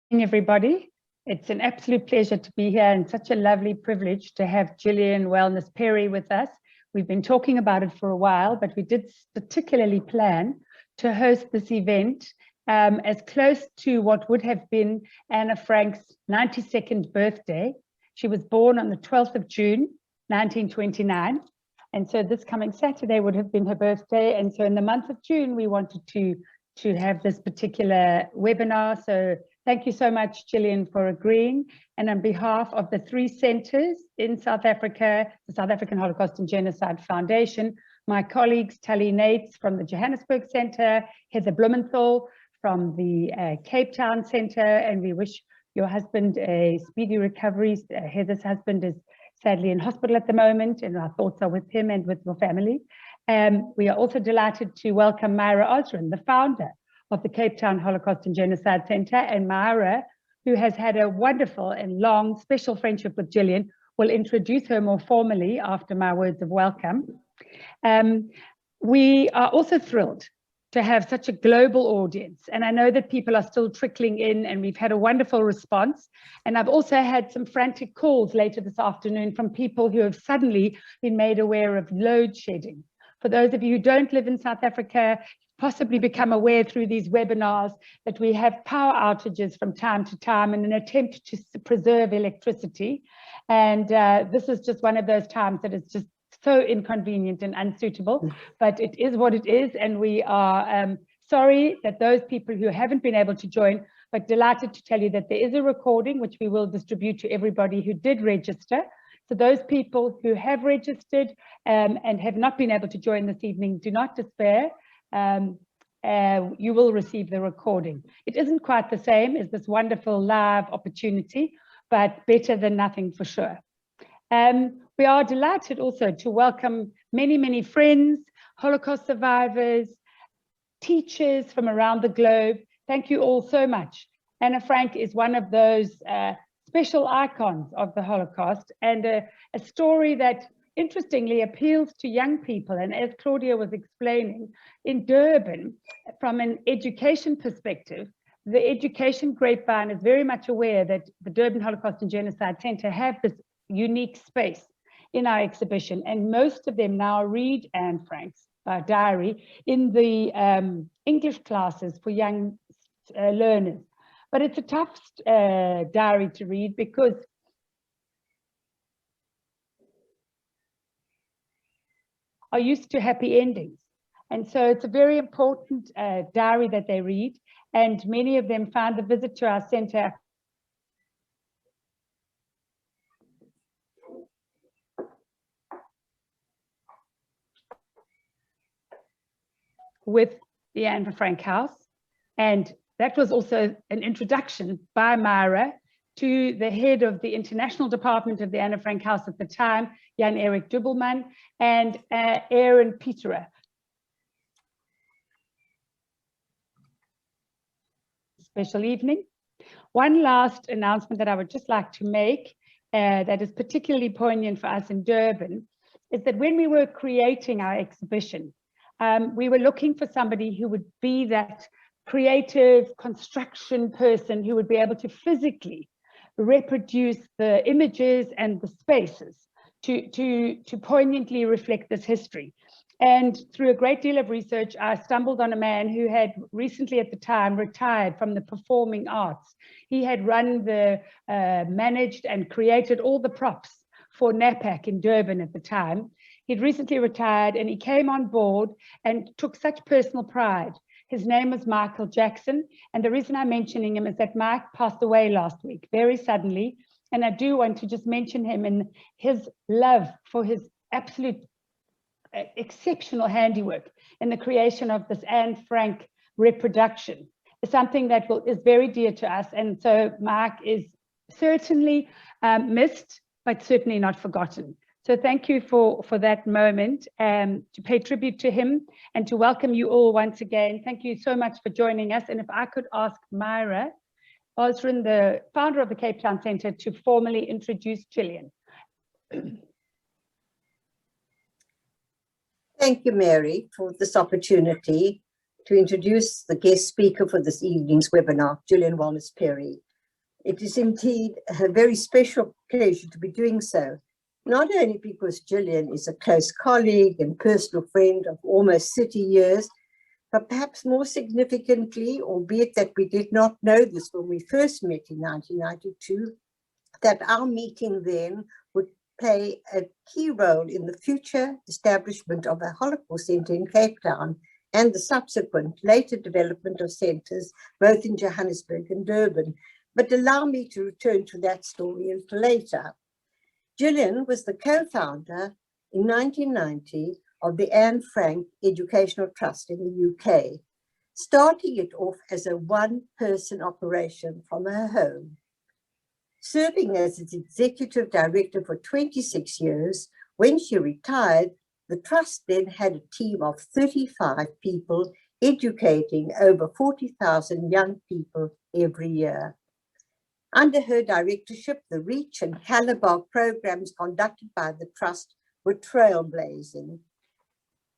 Everybody. It's an absolute pleasure to be here and such a lovely privilege to have Gillian Walnes Perry with us. We've been talking about it for a while, but we did particularly plan to host this event as close to what would have been Anna Frank's 92nd birthday. She was born on the 12th of June, 1929. And so this coming Saturday would have been her birthday. And so in the month of June, we wanted to have this particular webinar. So thank you so much, Gillian, for agreeing. And on behalf of the 3 centers in South Africa, the South African Holocaust and Genocide Foundation, my colleagues, Tali Nates from the Johannesburg Center, Heather Blumenthal from the Cape Town Center, and we wish your husband a speedy recovery. Heather's husband is sadly in hospital at the moment, and our thoughts are with him and with your family. We are also delighted to welcome Myra Osran, the founder of the Cape Town Holocaust and Genocide Center, and Myra, who has had a wonderful and long special friendship with Gillian, will introduce her more formally after my words of welcome. We are also thrilled to have such a global audience, and I know that people are still trickling in, and we've had a wonderful response. And I've also had some frantic calls later this afternoon from people who have suddenly been made aware of load shedding. For those of you who don't live in South Africa, possibly become aware through these webinars that we have power outages from time to time in an attempt to preserve electricity. And this is just one of those times that is just so inconvenient and unsuitable, but it is what it is. And we are sorry that those people who haven't been able to join, but delighted to tell you that there is a recording which we will distribute to everybody who did register. So those people who have registered and have not been able to join this evening, do not despair. You will receive the recording. It isn't quite the same as this wonderful live opportunity, but better than nothing for sure. We are delighted also to welcome many, many friends, Holocaust survivors, teachers from around the globe. Thank you all so much. Anna Frank is one of those special icons of the Holocaust, and a story that interestingly appeals to young people. And as Claudia was explaining, in Durban, from an education perspective, the education grapevine is very much aware that the Durban Holocaust and Genocide Center have this unique space in our exhibition, and most of them now read Anne Frank's diary in the English classes for young learners. But it's a tough diary to read because are used to happy endings. And so it's a very important diary that they read, and many of them found the visit to our center with the Anne Frank House. And that was also an introduction by Myra to the head of the international department of the Anne Frank House at the time, Jan-Erik Dubbelman, and Aaron Peterer. Special evening. One last announcement that I would just like to make that is particularly poignant for us in Durban is that when we were creating our exhibition, we were looking for somebody who would be that creative construction person who would be able to physically reproduce the images and the spaces to poignantly reflect this history. And through a great deal of research, I stumbled on a man who had recently at the time retired from the performing arts. He had run the, managed and created all the props for NAPAC in Durban at the time. He'd recently retired, and he came on board and took such personal pride. His name was Michael Jackson, and the reason I'm mentioning him is that Mike passed away last week, very suddenly, and I do want to just mention him and his love for his absolute exceptional handiwork in the creation of this Anne Frank reproduction. It's something that is very dear to us, and so Mike is certainly missed, but certainly not forgotten. So thank you for that moment, to pay tribute to him and to welcome you all once again. Thank you so much for joining us. And if I could ask Myra Osran, the founder of the Cape Town Center, to formally introduce Gillian. Thank you, Mary, for this opportunity to introduce the guest speaker for this evening's webinar, Gillian Walnes Perry. It is indeed a very special pleasure to be doing so, not only because Gillian is a close colleague and personal friend of almost 30 years, but perhaps more significantly, albeit that we did not know this when we first met in 1992, that our meeting then would play a key role in the future establishment of a Holocaust Centre in Cape Town and the subsequent later development of centres both in Johannesburg and Durban. But allow me to return to that story a little later. Gillian was the co-founder in 1990 of the Anne Frank Educational Trust in the UK, starting it off as a one-person operation from her home. Serving as its executive director for 26 years, when she retired, the trust then had a team of 35 people educating over 40,000 young people every year. Under her directorship, the Reach and Caliber programs conducted by the trust were trailblazing.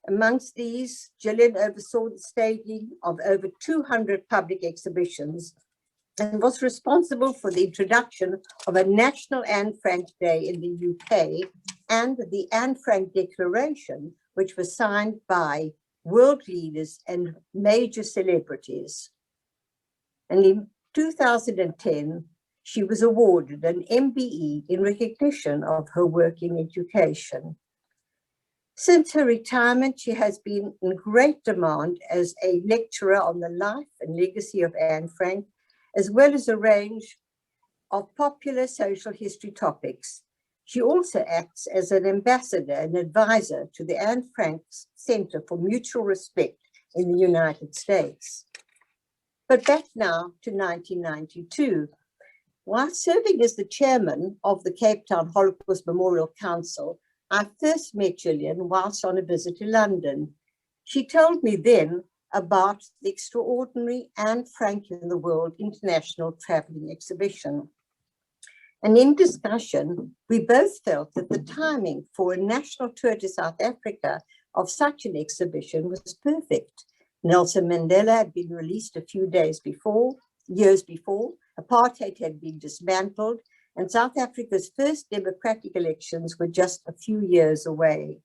Amongst these, Gillian oversaw the staging of over 200 public exhibitions and was responsible for the introduction of a National Anne Frank Day in the UK and the Anne Frank Declaration, which was signed by world leaders and major celebrities. And in 2010, she was awarded an MBE in recognition of her work in education. Since her retirement, she has been in great demand as a lecturer on the life and legacy of Anne Frank, as well as a range of popular social history topics. She also acts as an ambassador and advisor to the Anne Frank Center for Mutual Respect in the United States. But back now to 1992. While serving as the chairman of the Cape Town Holocaust Memorial Council, I first met Gillian whilst on a visit to London. She told me then about the extraordinary Anne Frank in the World International Travelling Exhibition. And in discussion, we both felt that the timing for a national tour to South Africa of such an exhibition was perfect. Nelson Mandela had been released a few years before, apartheid had been dismantled, and South Africa's first democratic elections were just a few years away.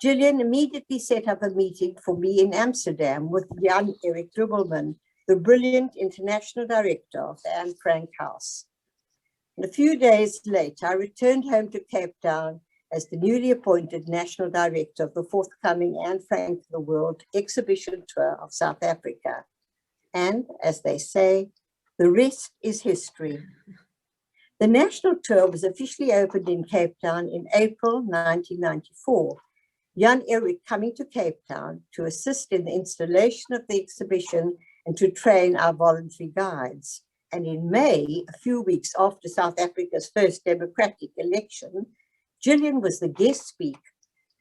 Gillian immediately set up a meeting for me in Amsterdam with Jan Erik Dribbelman, the brilliant international director of the Anne Frank House. And a few days later, I returned home to Cape Town as the newly appointed national director of the forthcoming Anne Frank of the World exhibition tour of South Africa. And as they say, the rest is history. The national tour was officially opened in Cape Town in April 1994. Jan Erik coming to Cape Town to assist in the installation of the exhibition and to train our voluntary guides. And in May, a few weeks after South Africa's first democratic election, Gillian was the guest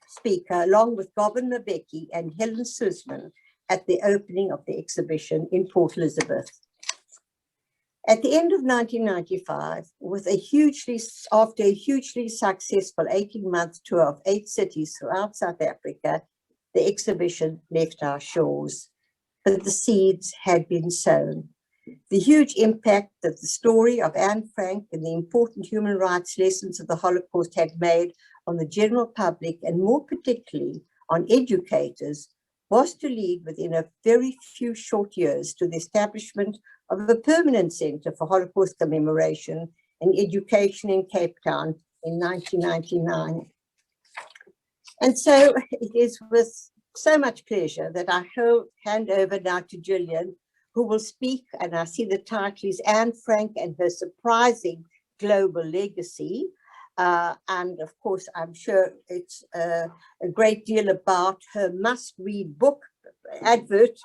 speaker along with Govan, Mbeki and Helen Suzman at the opening of the exhibition in Port Elizabeth. At the end of 1995, after a hugely successful 18-month tour of 8 cities throughout South Africa, the exhibition left our shores. But the seeds had been sown. The huge impact that the story of Anne Frank and the important human rights lessons of the Holocaust had made on the general public, and more particularly on educators, was to lead within a very few short years to the establishment of a permanent centre for Holocaust commemoration and education in Cape Town in 1999. And so it is with so much pleasure that I hand over now to Gillian, who will speak, and I see the title is Anne Frank and Her Surprising Global Legacy. And of course, I'm sure it's a great deal about her must-read book, advert,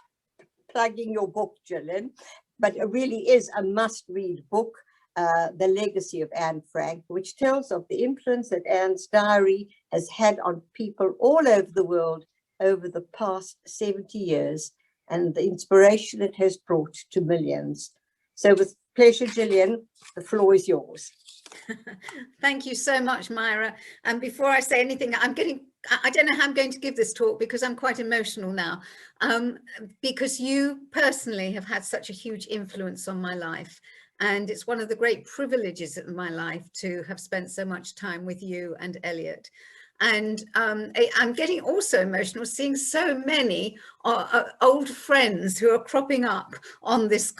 plugging your book, Gillian, but it really is a must-read book, The Legacy of Anne Frank, which tells of the influence that Anne's diary has had on people all over the world over the past 70 years, and the inspiration it has brought to millions. So with pleasure, Gillian, the floor is yours. Thank you so much, Myra. And before I say anything, I don't know how I'm going to give this talk because I'm quite emotional now, because you personally have had such a huge influence on my life. And it's one of the great privileges of my life to have spent so much time with you and Elliot. And I'm getting also emotional seeing so many old friends who are cropping up on this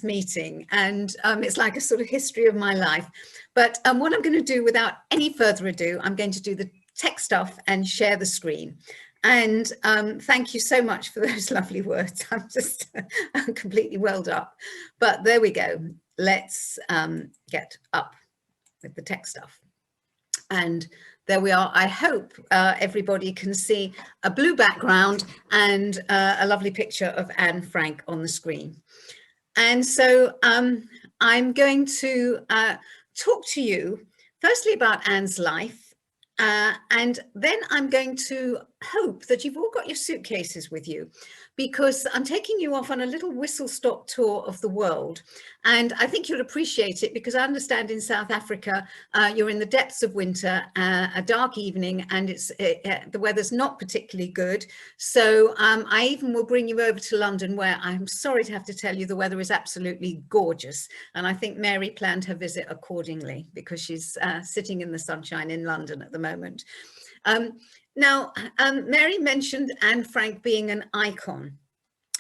meeting, and it's like a sort of history of my life. But what I'm going to do, without any further ado, I'm going to do the tech stuff and share the screen. And thank you so much for those lovely words. I'm just I'm completely welled up. But there we go. Let's get up with the tech stuff. And there we are. I hope everybody can see a blue background and a lovely picture of Anne Frank on the screen. And so I'm going to talk to you firstly about Anne's life, and then I'm going to hope that you've all got your suitcases with you, because I'm taking you off on a little whistle-stop tour of the world. And I think you'll appreciate it, because I understand in South Africa, you're in the depths of winter, a dark evening, and the weather's not particularly good. So I even will bring you over to London, where I'm sorry to have to tell you the weather is absolutely gorgeous. And I think Mary planned her visit accordingly, because she's sitting in the sunshine in London at the moment. Now, Mary mentioned Anne Frank being an icon.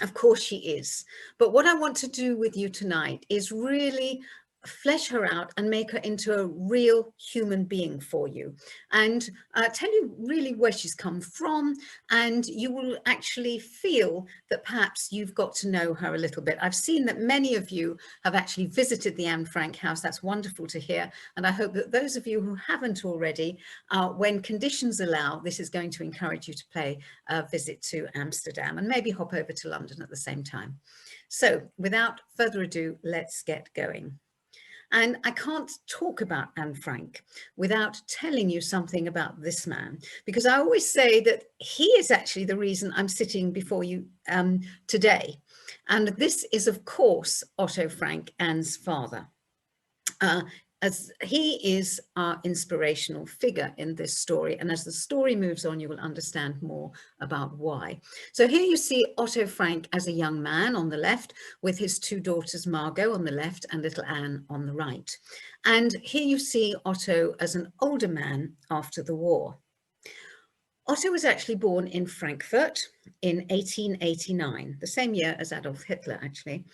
Of course she is. But what I want to do with you tonight is really flesh her out and make her into a real human being for you, and tell you really where she's come from, and you will actually feel that perhaps you've got to know her a little bit. I've seen that many of you have actually visited the Anne Frank house. That's wonderful to hear, and I hope that those of you who haven't already, when conditions allow, this is going to encourage you to pay a visit to Amsterdam and maybe hop over to London at the same time. So without further ado, let's get going. And I can't talk about Anne Frank without telling you something about this man, because I always say that he is actually the reason I'm sitting before you today. And this is, of course, Otto Frank, Anne's father. As he is our inspirational figure in this story. And as the story moves on, you will understand more about why. So here you see Otto Frank as a young man on the left, with his two daughters, Margot on the left and little Anne on the right. And here you see Otto as an older man after the war. Otto was actually born in Frankfurt in 1889, the same year as Adolf Hitler, actually.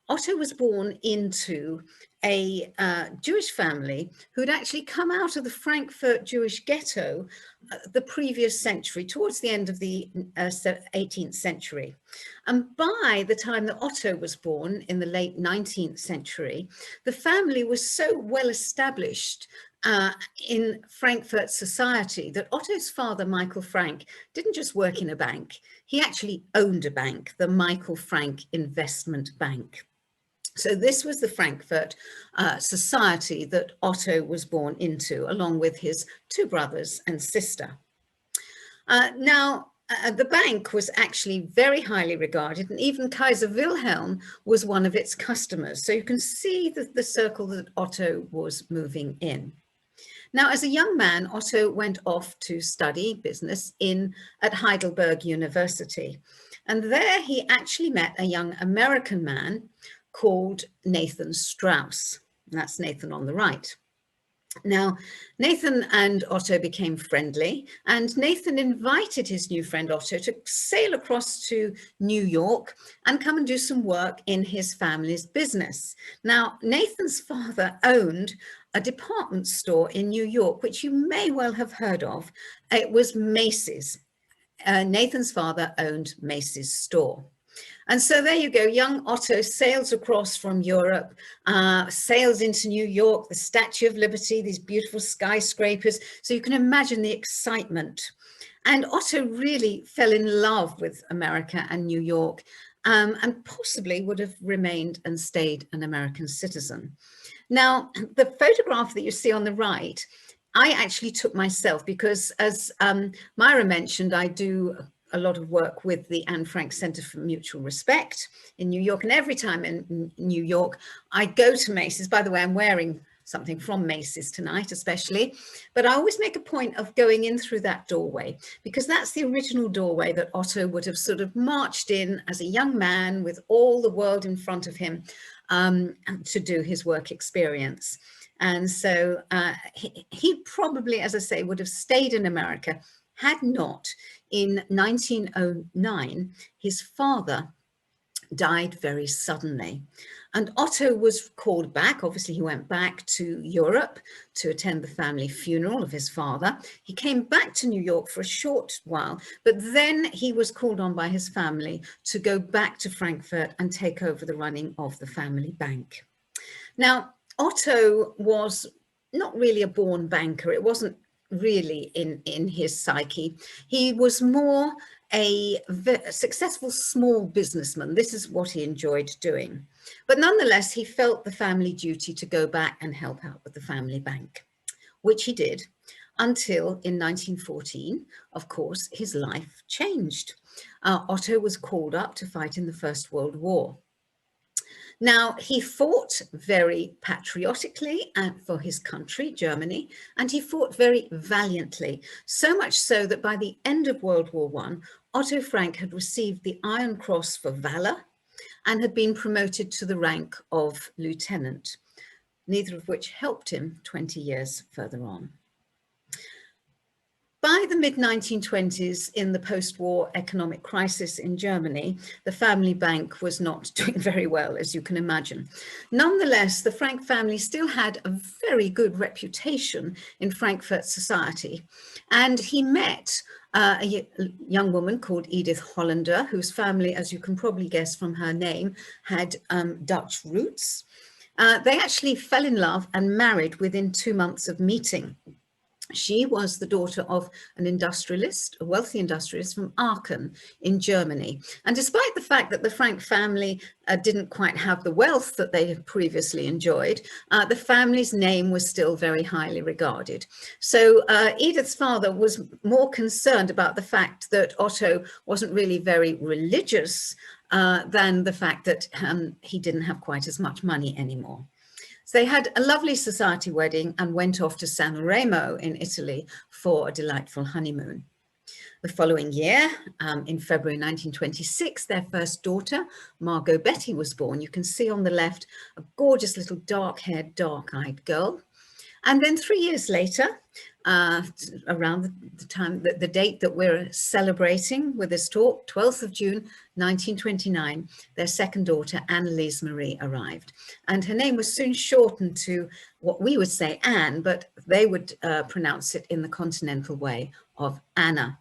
Otto was born into a Jewish family who'd actually come out of the Frankfurt Jewish ghetto the previous century, towards the end of the 18th century. And by the time that Otto was born in the late 19th century, the family was so well established in Frankfurt society that Otto's father, Michael Frank, didn't just work in a bank. He actually owned a bank, the Michael Frank Investment Bank. So this was the Frankfurt society that Otto was born into, along with his two brothers and sister. Now, the bank was actually very highly regarded, and even Kaiser Wilhelm was one of its customers. So you can see the circle that Otto was moving in. Now, as a young man, Otto went off to study business at Heidelberg University. And there he actually met a young American man called Nathan Strauss. And that's Nathan on the right. Now, Nathan and Otto became friendly, and Nathan invited his new friend Otto to sail across to New York and come and do some work in his family's business. Now, Nathan's father owned a department store in New York, which you may well have heard of. It was Macy's. Nathan's father owned Macy's store. And so there you go, young Otto sails across from Europe, sails into New York, the Statue of Liberty, these beautiful skyscrapers. So you can imagine the excitement. And Otto really fell in love with America and New York, and possibly would have remained and stayed an American citizen. Now, the photograph that you see on the right, I actually took myself, because as Myra mentioned, I do a lot of work with the Anne Frank Center for Mutual Respect in New York. And every time in New York, I go to Macy's. By the way, I'm wearing something from Macy's tonight especially, but I always make a point of going in through that doorway, because that's the original doorway that Otto would have sort of marched in as a young man with all the world in front of him to do his work experience. And so he probably, as I say, would have stayed in America had not, in 1909, his father died very suddenly. And Otto was called back. Obviously, he went back to Europe to attend the family funeral of his father. He came back to New York for a short while, but then he was called on by his family to go back to Frankfurt and take over the running of the family bank. Now, Otto was not really a born banker. It wasn't really in his psyche. He was more a successful small businessman. This is what he enjoyed doing. But nonetheless, he felt the family duty to go back and help out with the family bank, which he did until in 1914, of course, his life changed. Otto was called up to fight in the First World War. Now, he fought very patriotically for his country, Germany, and he fought very valiantly, so much so that by the end of World War I, Otto Frank had received the Iron Cross for valor and had been promoted to the rank of lieutenant, neither of which helped him 20 years further on. By the mid-1920s, in the post-war economic crisis in Germany, the family bank was not doing very well, as you can imagine. Nonetheless, the Frank family still had a very good reputation in Frankfurt society. And he met a young woman called Edith Hollander, whose family, as you can probably guess from her name, had Dutch roots. They actually fell in love and married within 2 months of meeting. She was the daughter of an industrialist, a wealthy industrialist from Aachen in Germany. And despite the fact that the Frank family didn't quite have the wealth that they had previously enjoyed, the family's name was still very highly regarded. So Edith's father was more concerned about the fact that Otto wasn't really very religious than the fact that he didn't have quite as much money anymore. So they had a lovely society wedding and went off to San Remo in Italy for a delightful honeymoon. The following year, in February 1926, their first daughter, Margot Betty, was born. You can see on the left a gorgeous little dark-haired, dark-eyed girl. And then 3 years later, around the time, the date that we're celebrating with this talk, 12th of June, 1929, their second daughter, Anneliese Marie, arrived. And her name was soon shortened to what we would say Anne, but they would pronounce it in the continental way of Anna.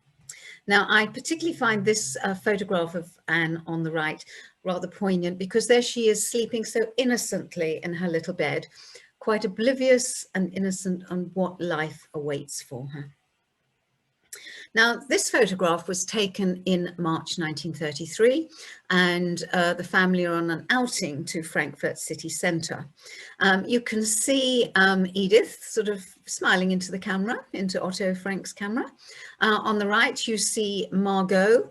Now, I particularly find this photograph of Anne on the right rather poignant, because there she is sleeping so innocently in her little bed, quite oblivious and innocent on what life awaits for her. Now, this photograph was taken in March 1933, and the family are on an outing to Frankfurt city centre. You can see Edith sort of smiling into the camera, into Otto Frank's camera. On the right, you see Margot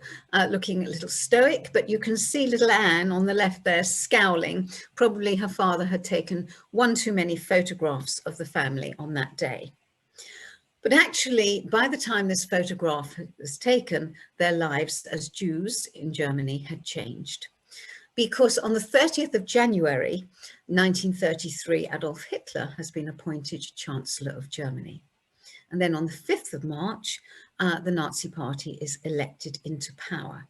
looking a little stoic, but you can see little Anne on the left there scowling. Probably her father had taken one too many photographs of the family on that day. But actually, by the time this photograph was taken, their lives as Jews in Germany had changed. Because on the 30th of January, 1933, Adolf Hitler has been appointed Chancellor of Germany. And then on the 5th of March, the Nazi Party is elected into power.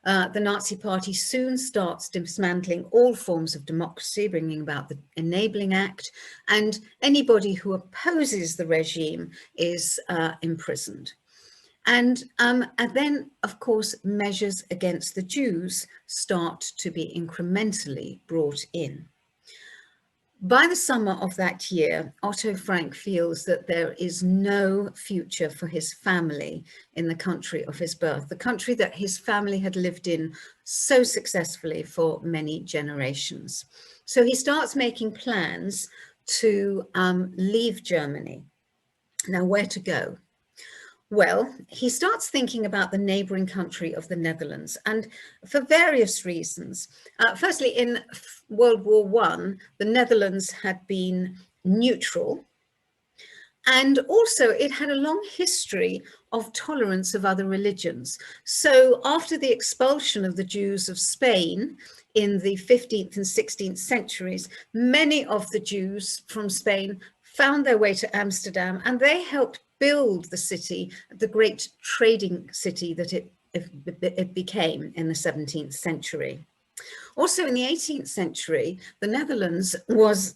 The Nazi Party soon starts dismantling all forms of democracy, bringing about the Enabling Act, and anybody who opposes the regime is imprisoned. And then, of course, measures against the Jews start to be incrementally brought in. By the summer of that year, Otto Frank feels that there is no future for his family in the country of his birth, the country that his family had lived in so successfully for many generations. So he starts making plans to leave Germany. Now, where to go? Well, he starts thinking about the neighbouring country of the Netherlands, and for various reasons. Firstly, in World War I, the Netherlands had been neutral. And also it had a long history of tolerance of other religions. So after the expulsion of the Jews of Spain in the 15th and 16th centuries, many of the Jews from Spain found their way to Amsterdam, and they helped build the city, the great trading city that it became in the 17th century. Also in the 18th century, the Netherlands was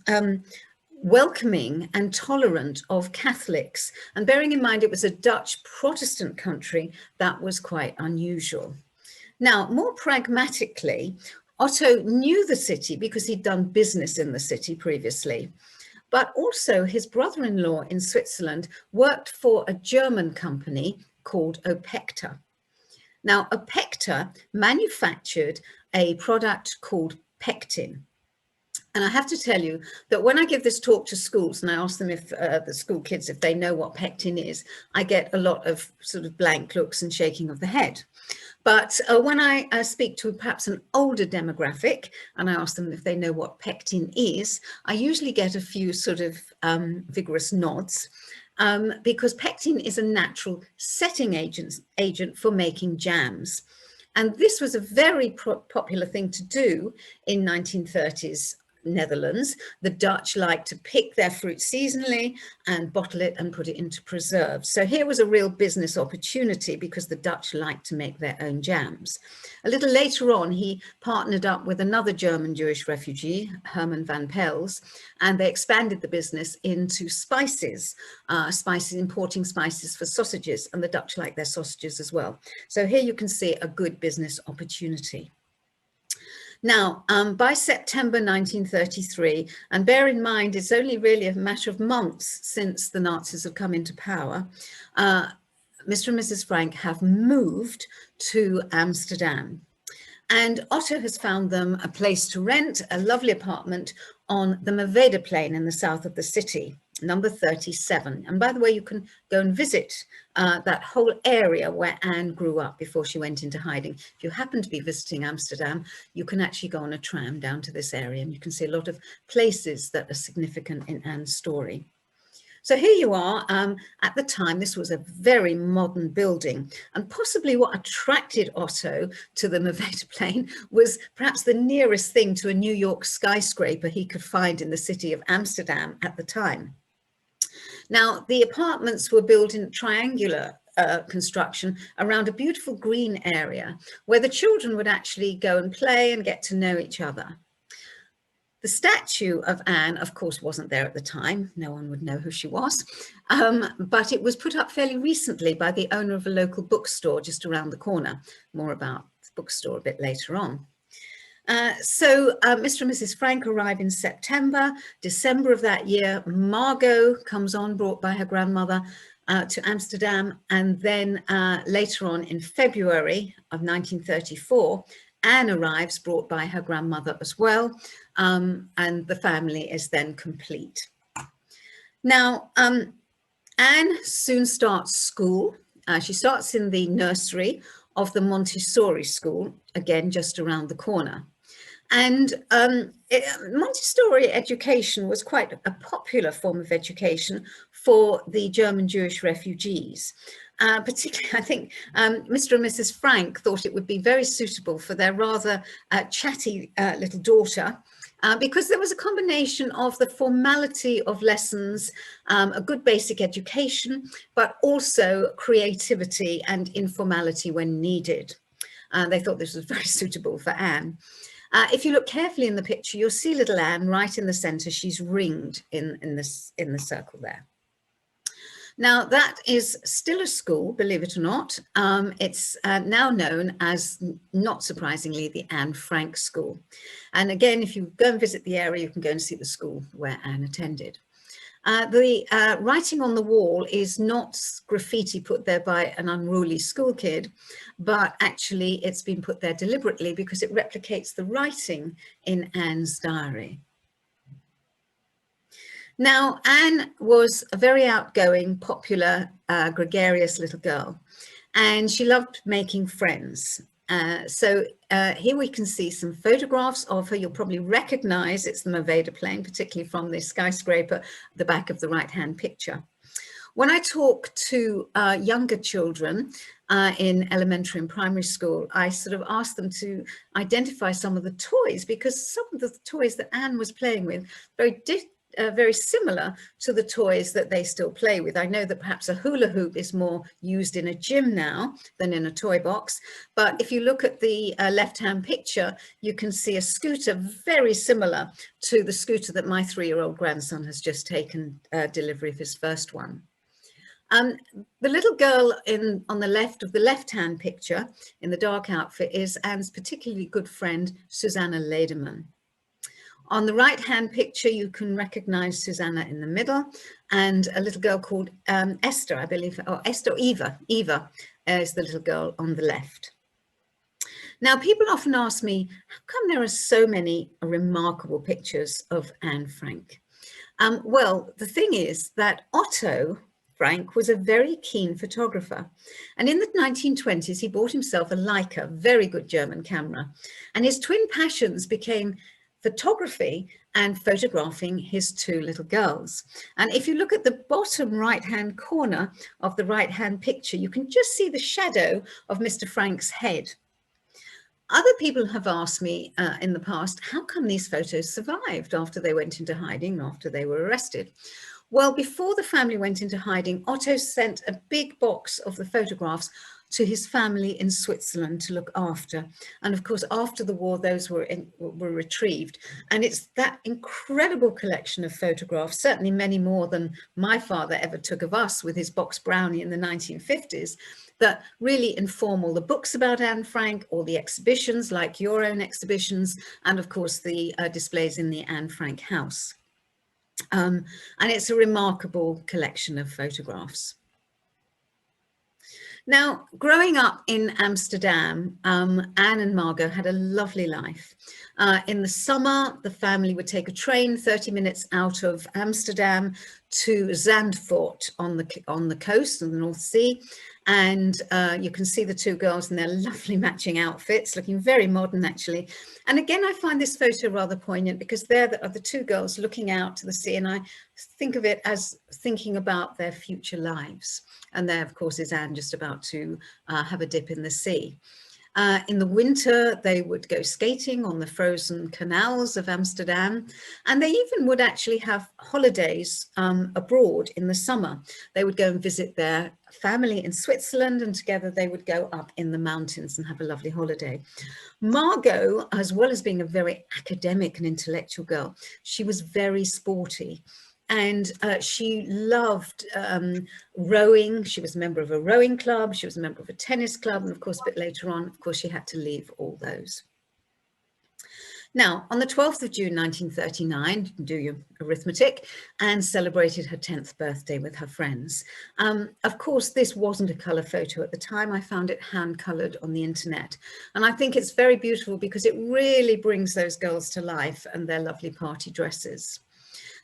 welcoming and tolerant of Catholics. And bearing in mind it was a Dutch Protestant country, that was quite unusual. Now, more pragmatically, Otto knew the city because he'd done business in the city previously. But also his brother-in-law in Switzerland worked for a German company called Opekta. Now, Opekta manufactured a product called pectin. And I have to tell you that when I give this talk to schools and I ask them if the school kids, if they know what pectin is, I get a lot of sort of blank looks and shaking of the head. But when I speak to perhaps an older demographic and I ask them if they know what pectin is, I usually get a few sort of vigorous nods because pectin is a natural setting agent for making jams. And this was a very popular thing to do in 1930s Netherlands. The Dutch liked to pick their fruit seasonally and bottle it and put it into preserves. So here was a real business opportunity because the Dutch liked to make their own jams. A little later on, he partnered up with another German Jewish refugee, Herman van Pels, and they expanded the business into spices, importing spices for sausages, and the Dutch like their sausages as well. So here you can see a good business opportunity. Now, by September 1933, and bear in mind, it's only really a matter of months since the Nazis have come into power, Mr. and Mrs. Frank have moved to Amsterdam. And Otto has found them a place to rent, a lovely apartment on the Merwedeplein in the south of the city, number 37. And by the way, you can go and visit that whole area where Anne grew up before she went into hiding. If you happen to be visiting Amsterdam, you can actually go on a tram down to this area and you can see a lot of places that are significant in Anne's story. So here you are. At the time, this was a very modern building, and possibly what attracted Otto to the Merwedeplein was perhaps the nearest thing to a New York skyscraper he could find in the city of Amsterdam at the time. Now, the apartments were built in triangular construction around a beautiful green area where the children would actually go and play and get to know each other. The statue of Anne, of course, wasn't there at the time. No one would know who she was, but it was put up fairly recently by the owner of a local bookstore just around the corner. More about the bookstore a bit later on. So Mr. and Mrs. Frank arrive in September. December of that year, Margot comes on, brought by her grandmother to Amsterdam. And then later on in February of 1934, Anne arrives, brought by her grandmother as well. And the family is then complete. Now, Anne soon starts school. She starts in the nursery of the Montessori school, again, just around the corner. And Montessori education was quite a popular form of education for the German Jewish refugees. Particularly, I think Mr. and Mrs. Frank thought it would be very suitable for their rather chatty little daughter, because there was a combination of the formality of lessons, a good basic education, but also creativity and informality when needed. They thought this was very suitable for Anne. If you look carefully in the picture, you'll see little Anne right in the center. She's ringed in the circle there. Now, that is still a school, believe it or not. It's now known as, not surprisingly, the Anne Frank School. And again, if you go and visit the area, you can go and see the school where Anne attended. The writing on the wall is not graffiti put there by an unruly school kid, but actually it's been put there deliberately because it replicates the writing in Anne's diary. Now, Anne was a very outgoing, popular, gregarious little girl, and she loved making friends. Here we can see some photographs of her. You'll probably recognize it's the Movada plane, particularly from the skyscraper, the back of the right-hand picture. When I talk to younger children in elementary and primary school, I sort of ask them to identify some of the toys, because some of the toys that Anne was playing with very similar to the toys that they still play with. I know that perhaps a hula hoop is more used in a gym now than in a toy box, but if you look at the left-hand picture, you can see a scooter very similar to the scooter that my 3-year-old grandson has just taken delivery of his first one. The little girl on the left of the left-hand picture in the dark outfit is Anne's particularly good friend, Susanna Lederman. On the right-hand picture, you can recognize Susanna in the middle, and a little girl called Esther, I believe, or Esther, Eva is the little girl on the left. Now, people often ask me, how come there are so many remarkable pictures of Anne Frank? Well, the thing is that Otto Frank was a very keen photographer. And in the 1920s, he bought himself a Leica, very good German camera. And his twin passions became photography and photographing his 2 little girls. And if you look at the bottom right-hand corner of the right-hand picture, you can just see the shadow of Mr. Frank's head. Other people have asked me in the past, how come these photos survived after they went into hiding, after they were arrested? Well, before the family went into hiding, Otto sent a big box of the photographs to his family in Switzerland to look after. And of course, after the war, those were retrieved. And it's that incredible collection of photographs, certainly many more than my father ever took of us with his box brownie in the 1950s, that really inform all the books about Anne Frank, all the exhibitions like your own exhibitions, and of course the displays in the Anne Frank house. And it's a remarkable collection of photographs. Now, growing up in Amsterdam, Anne and Margot had a lovely life. In the summer, the family would take a train 30 minutes out of Amsterdam to Zandvoort on the coast of the North Sea. And you can see the 2 girls in their lovely matching outfits, looking very modern, actually. And again, I find this photo rather poignant because there are the 2 girls looking out to the sea, and I think of it as thinking about their future lives. And there, of course, is Anne just about to have a dip in the sea. In the winter, they would go skating on the frozen canals of Amsterdam, and they even would actually have holidays abroad in the summer. They would go and visit their family in Switzerland, and together they would go up in the mountains and have a lovely holiday. Margot, as well as being a very academic and intellectual girl, she was very sporty. And she loved rowing. She was a member of a rowing club. She was a member of a tennis club. And of course, a bit later on, of course, she had to leave all those. Now, on the 12th of June, 1939, you can do your arithmetic, Anne celebrated her 10th birthday with her friends. Of course, this wasn't a colour photo at the time. I found it hand-coloured on the internet. And I think it's very beautiful because it really brings those girls to life and their lovely party dresses.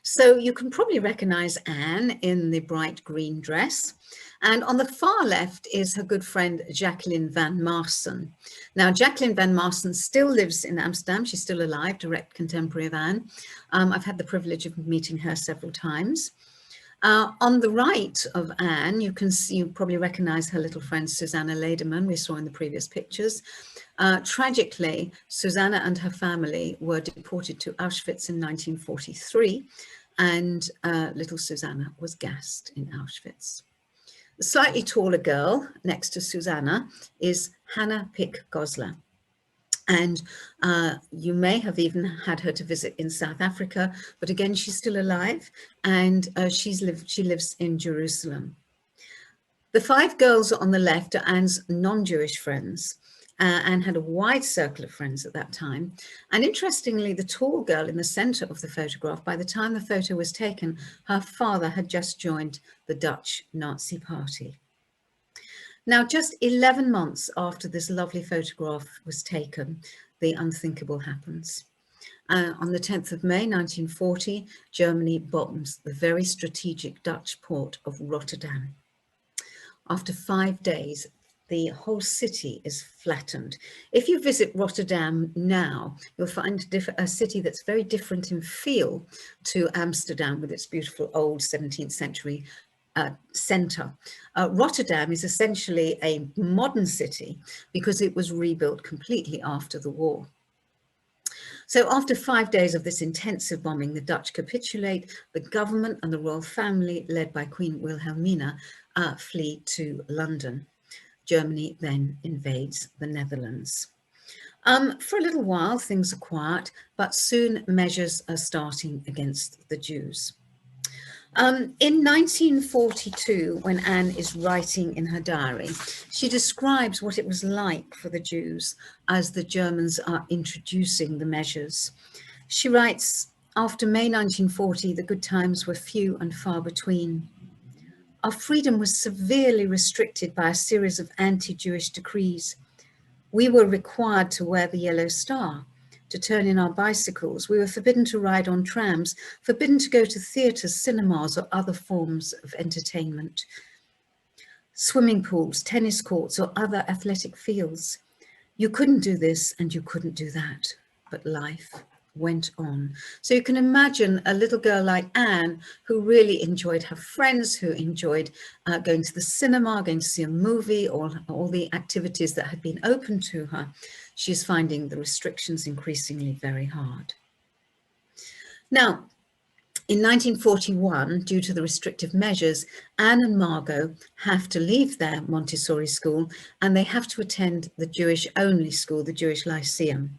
So you can probably recognise Anne in the bright green dress. And on the far left is her good friend, Jacqueline van Marsen. Now, Jacqueline van Marsen still lives in Amsterdam. She's still alive, direct contemporary of Anne. I've had the privilege of meeting her several times. On the right of Anne, you can see, you probably recognise her little friend, Susanna Lederman, we saw in the previous pictures. Tragically, Susanna and her family were deported to Auschwitz in 1943, and little Susanna was gassed in Auschwitz. The slightly taller girl next to Susanna is Hannah Pick-Goslar. And you may have even had her to visit in South Africa, but again, she's still alive, and she lives in Jerusalem. The 5 girls on the left are Anne's non-Jewish friends. Anne had a wide circle of friends at that time. And interestingly, the tall girl in the center of the photograph, by the time the photo was taken, her father had just joined the Dutch Nazi Party. Now, just 11 months after this lovely photograph was taken, the unthinkable happens. On the 10th of May, 1940, Germany bombs the very strategic Dutch port of Rotterdam. After 5 days, the whole city is flattened. If you visit Rotterdam now, you'll find a city that's very different in feel to Amsterdam with its beautiful old 17th century centre. Rotterdam is essentially a modern city because it was rebuilt completely after the war. So after 5 days of this intensive bombing, the Dutch capitulate. The government and the royal family, led by Queen Wilhelmina, flee to London. Germany then invades the Netherlands. For a little while, things are quiet, but soon measures are starting against the Jews. In 1942, when Anne is writing in her diary, she describes what it was like for the Jews as the Germans are introducing the measures. She writes, after May 1940, the good times were few and far between. Our freedom was severely restricted by a series of anti-Jewish decrees. We were required to wear the yellow star, to turn in our bicycles. We were forbidden to ride on trams, forbidden to go to theatres, cinemas, or other forms of entertainment. Swimming pools, tennis courts, or other athletic fields. You couldn't do this and you couldn't do that, but life went on. So you can imagine a little girl like Anne, who really enjoyed her friends, who enjoyed going to the cinema, going to see a movie, or all the activities that had been open to her. She's finding the restrictions increasingly very hard. Now, in 1941, due to the restrictive measures, Anne and Margot have to leave their Montessori school and they have to attend the Jewish-only school, the Jewish Lyceum.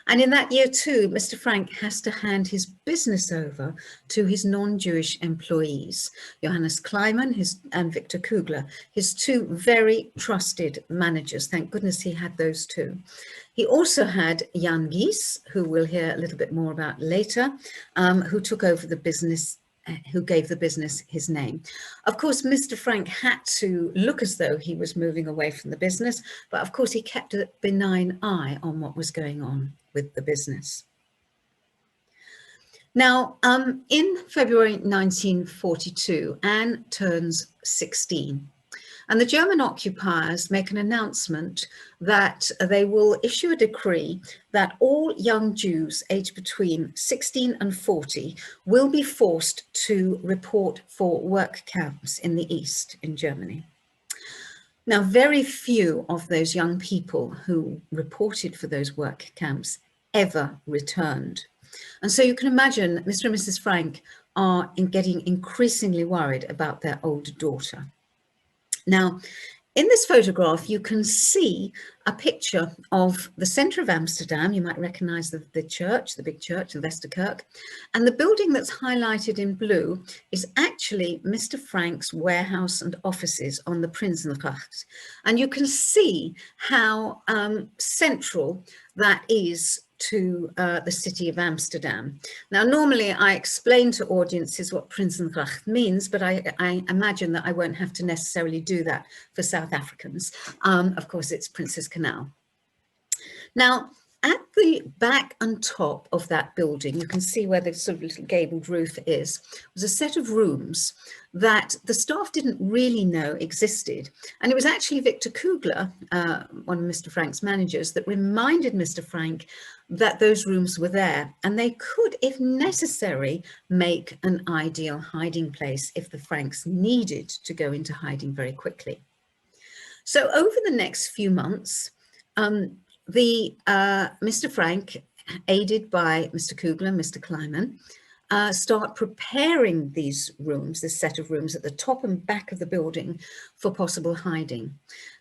And in that year too, Mr. Frank has to hand his business over to his non-Jewish employees, Johannes Kleiman and Victor Kugler, his two very trusted managers. Thank goodness he had those two. He also had Jan Gies, who we'll hear a little bit more about later, who took over the business, who gave the business his name. Of course, Mr. Frank had to look as though he was moving away from the business, but of course he kept a benign eye on what was going on with the business. Now, in February 1942, Anne turns 16. And the German occupiers make an announcement that they will issue a decree that all young Jews aged between 16 and 40 will be forced to report for work camps in the East in Germany. Now, very few of those young people who reported for those work camps ever returned. And so you can imagine Mr. and Mrs. Frank are getting increasingly worried about their older daughter. Now, in this photograph, you can see a picture of the centre of Amsterdam. You might recognise the church, the big church, the Westerkerk. And the building that's highlighted in blue is actually Mr. Frank's warehouse and offices on the Prinsengracht. And you can see how central that is to the city of Amsterdam. Now, normally I explain to audiences what Prinsengracht means, but I imagine that I won't have to necessarily do that for South Africans. Of course, it's Prince's Canal. Now, at the back and top of that building, you can see where the sort of little gabled roof is, was a set of rooms that the staff didn't really know existed. And it was actually Victor Kugler, one of Mr. Frank's managers, that reminded Mr. Frank that those rooms were there and they could, if necessary, make an ideal hiding place if the Franks needed to go into hiding very quickly. So over the next few months, Mr. Frank, aided by Mr. Kugler and Mr. Kleiman, start preparing these rooms, this set of rooms at the top and back of the building for possible hiding.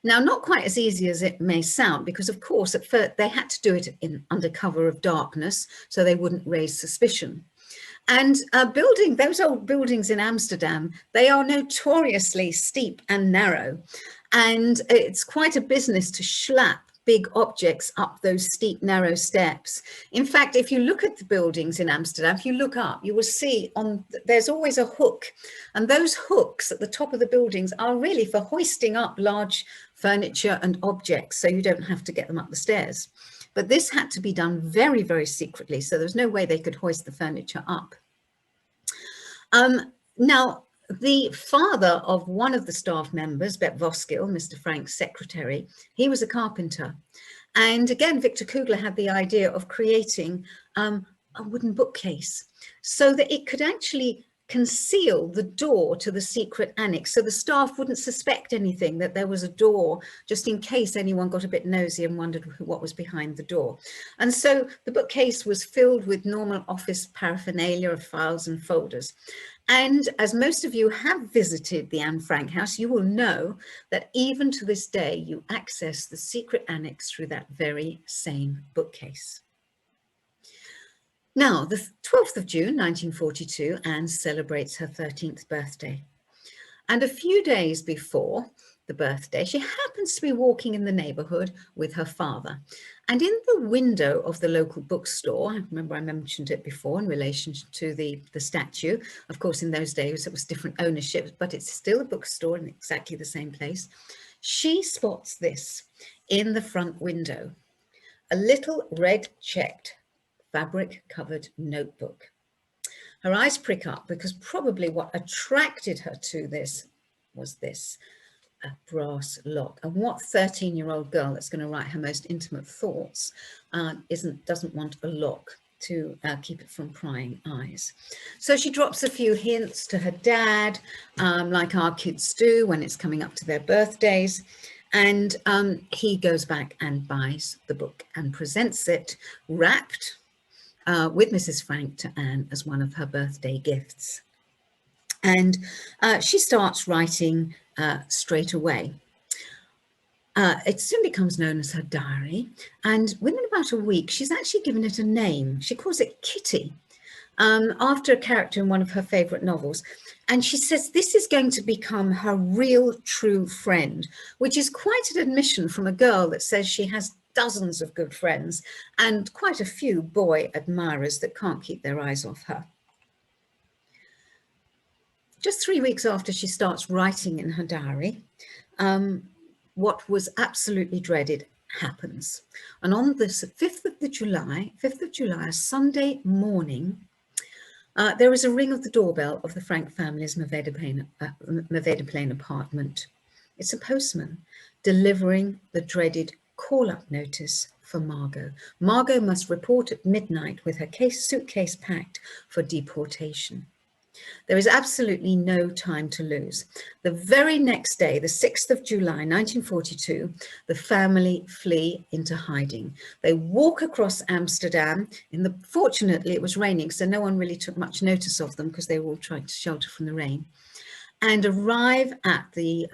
Now, not quite as easy as it may sound, because of course at first they had to do it under cover of darkness so they wouldn't raise suspicion. And those old buildings in Amsterdam, they are notoriously steep and narrow. And it's quite a business to schlep big objects up those steep, narrow steps. In fact, if you look at the buildings in Amsterdam, if you look up, you will see there's always a hook. And those hooks at the top of the buildings are really for hoisting up large furniture and objects, so you don't have to get them up the stairs. But this had to be done very, very secretly, so there's no way they could hoist the furniture up. Now, The father of one of the staff members, Bet Voskill, Mr. Frank's secretary, he was a carpenter. And again, Victor Kugler had the idea of creating a wooden bookcase so that it could actually conceal the door to the secret annex, so the staff wouldn't suspect anything, that there was a door, just in case anyone got a bit nosy and wondered what was behind the door. And so the bookcase was filled with normal office paraphernalia of files and folders. And as most of you have visited the Anne Frank house, you will know that even to this day, you access the secret annex through that very same bookcase. Now, the 12th of June, 1942, Anne celebrates her 13th birthday. And a few days before the birthday, she happens to be walking in the neighborhood with her father. And in the window of the local bookstore, I remember I mentioned it before in relation to the statue. Of course, in those days, it was different ownership, but it's still a bookstore in exactly the same place. She spots this in the front window, a little red checked fabric covered notebook. Her eyes prick up because probably what attracted her to this was this, a brass lock. And what 13-year-old girl that's going to write her most intimate thoughts doesn't want a lock to keep it from prying eyes? So she drops a few hints to her dad, like our kids do when it's coming up to their birthdays. And he goes back and buys the book and presents it wrapped with Mrs. Frank to Anne as one of her birthday gifts. And she starts writing straight away. It soon becomes known as her diary. And within about a week, she's actually given it a name. She calls it Kitty, after a character in one of her favorite novels. And she says this is going to become her real true friend, which is quite an admission from a girl that says she has dozens of good friends and quite a few boy admirers that can't keep their eyes off her. Just 3 weeks after she starts writing in her diary, what was absolutely dreaded happens. And on the 5th of July, a Sunday morning, there is a ring of the doorbell of the Frank family's Maveda Plain apartment. It's a postman delivering the dreaded call-up notice for Margot. Margot must report at midnight with her suitcase packed for deportation. There is absolutely no time to lose. The very next day, the 6th of July, 1942, the family flee into hiding. They walk across Amsterdam. Fortunately, it was raining, so no one really took much notice of them because they were all trying to shelter from the rain, and arrive at the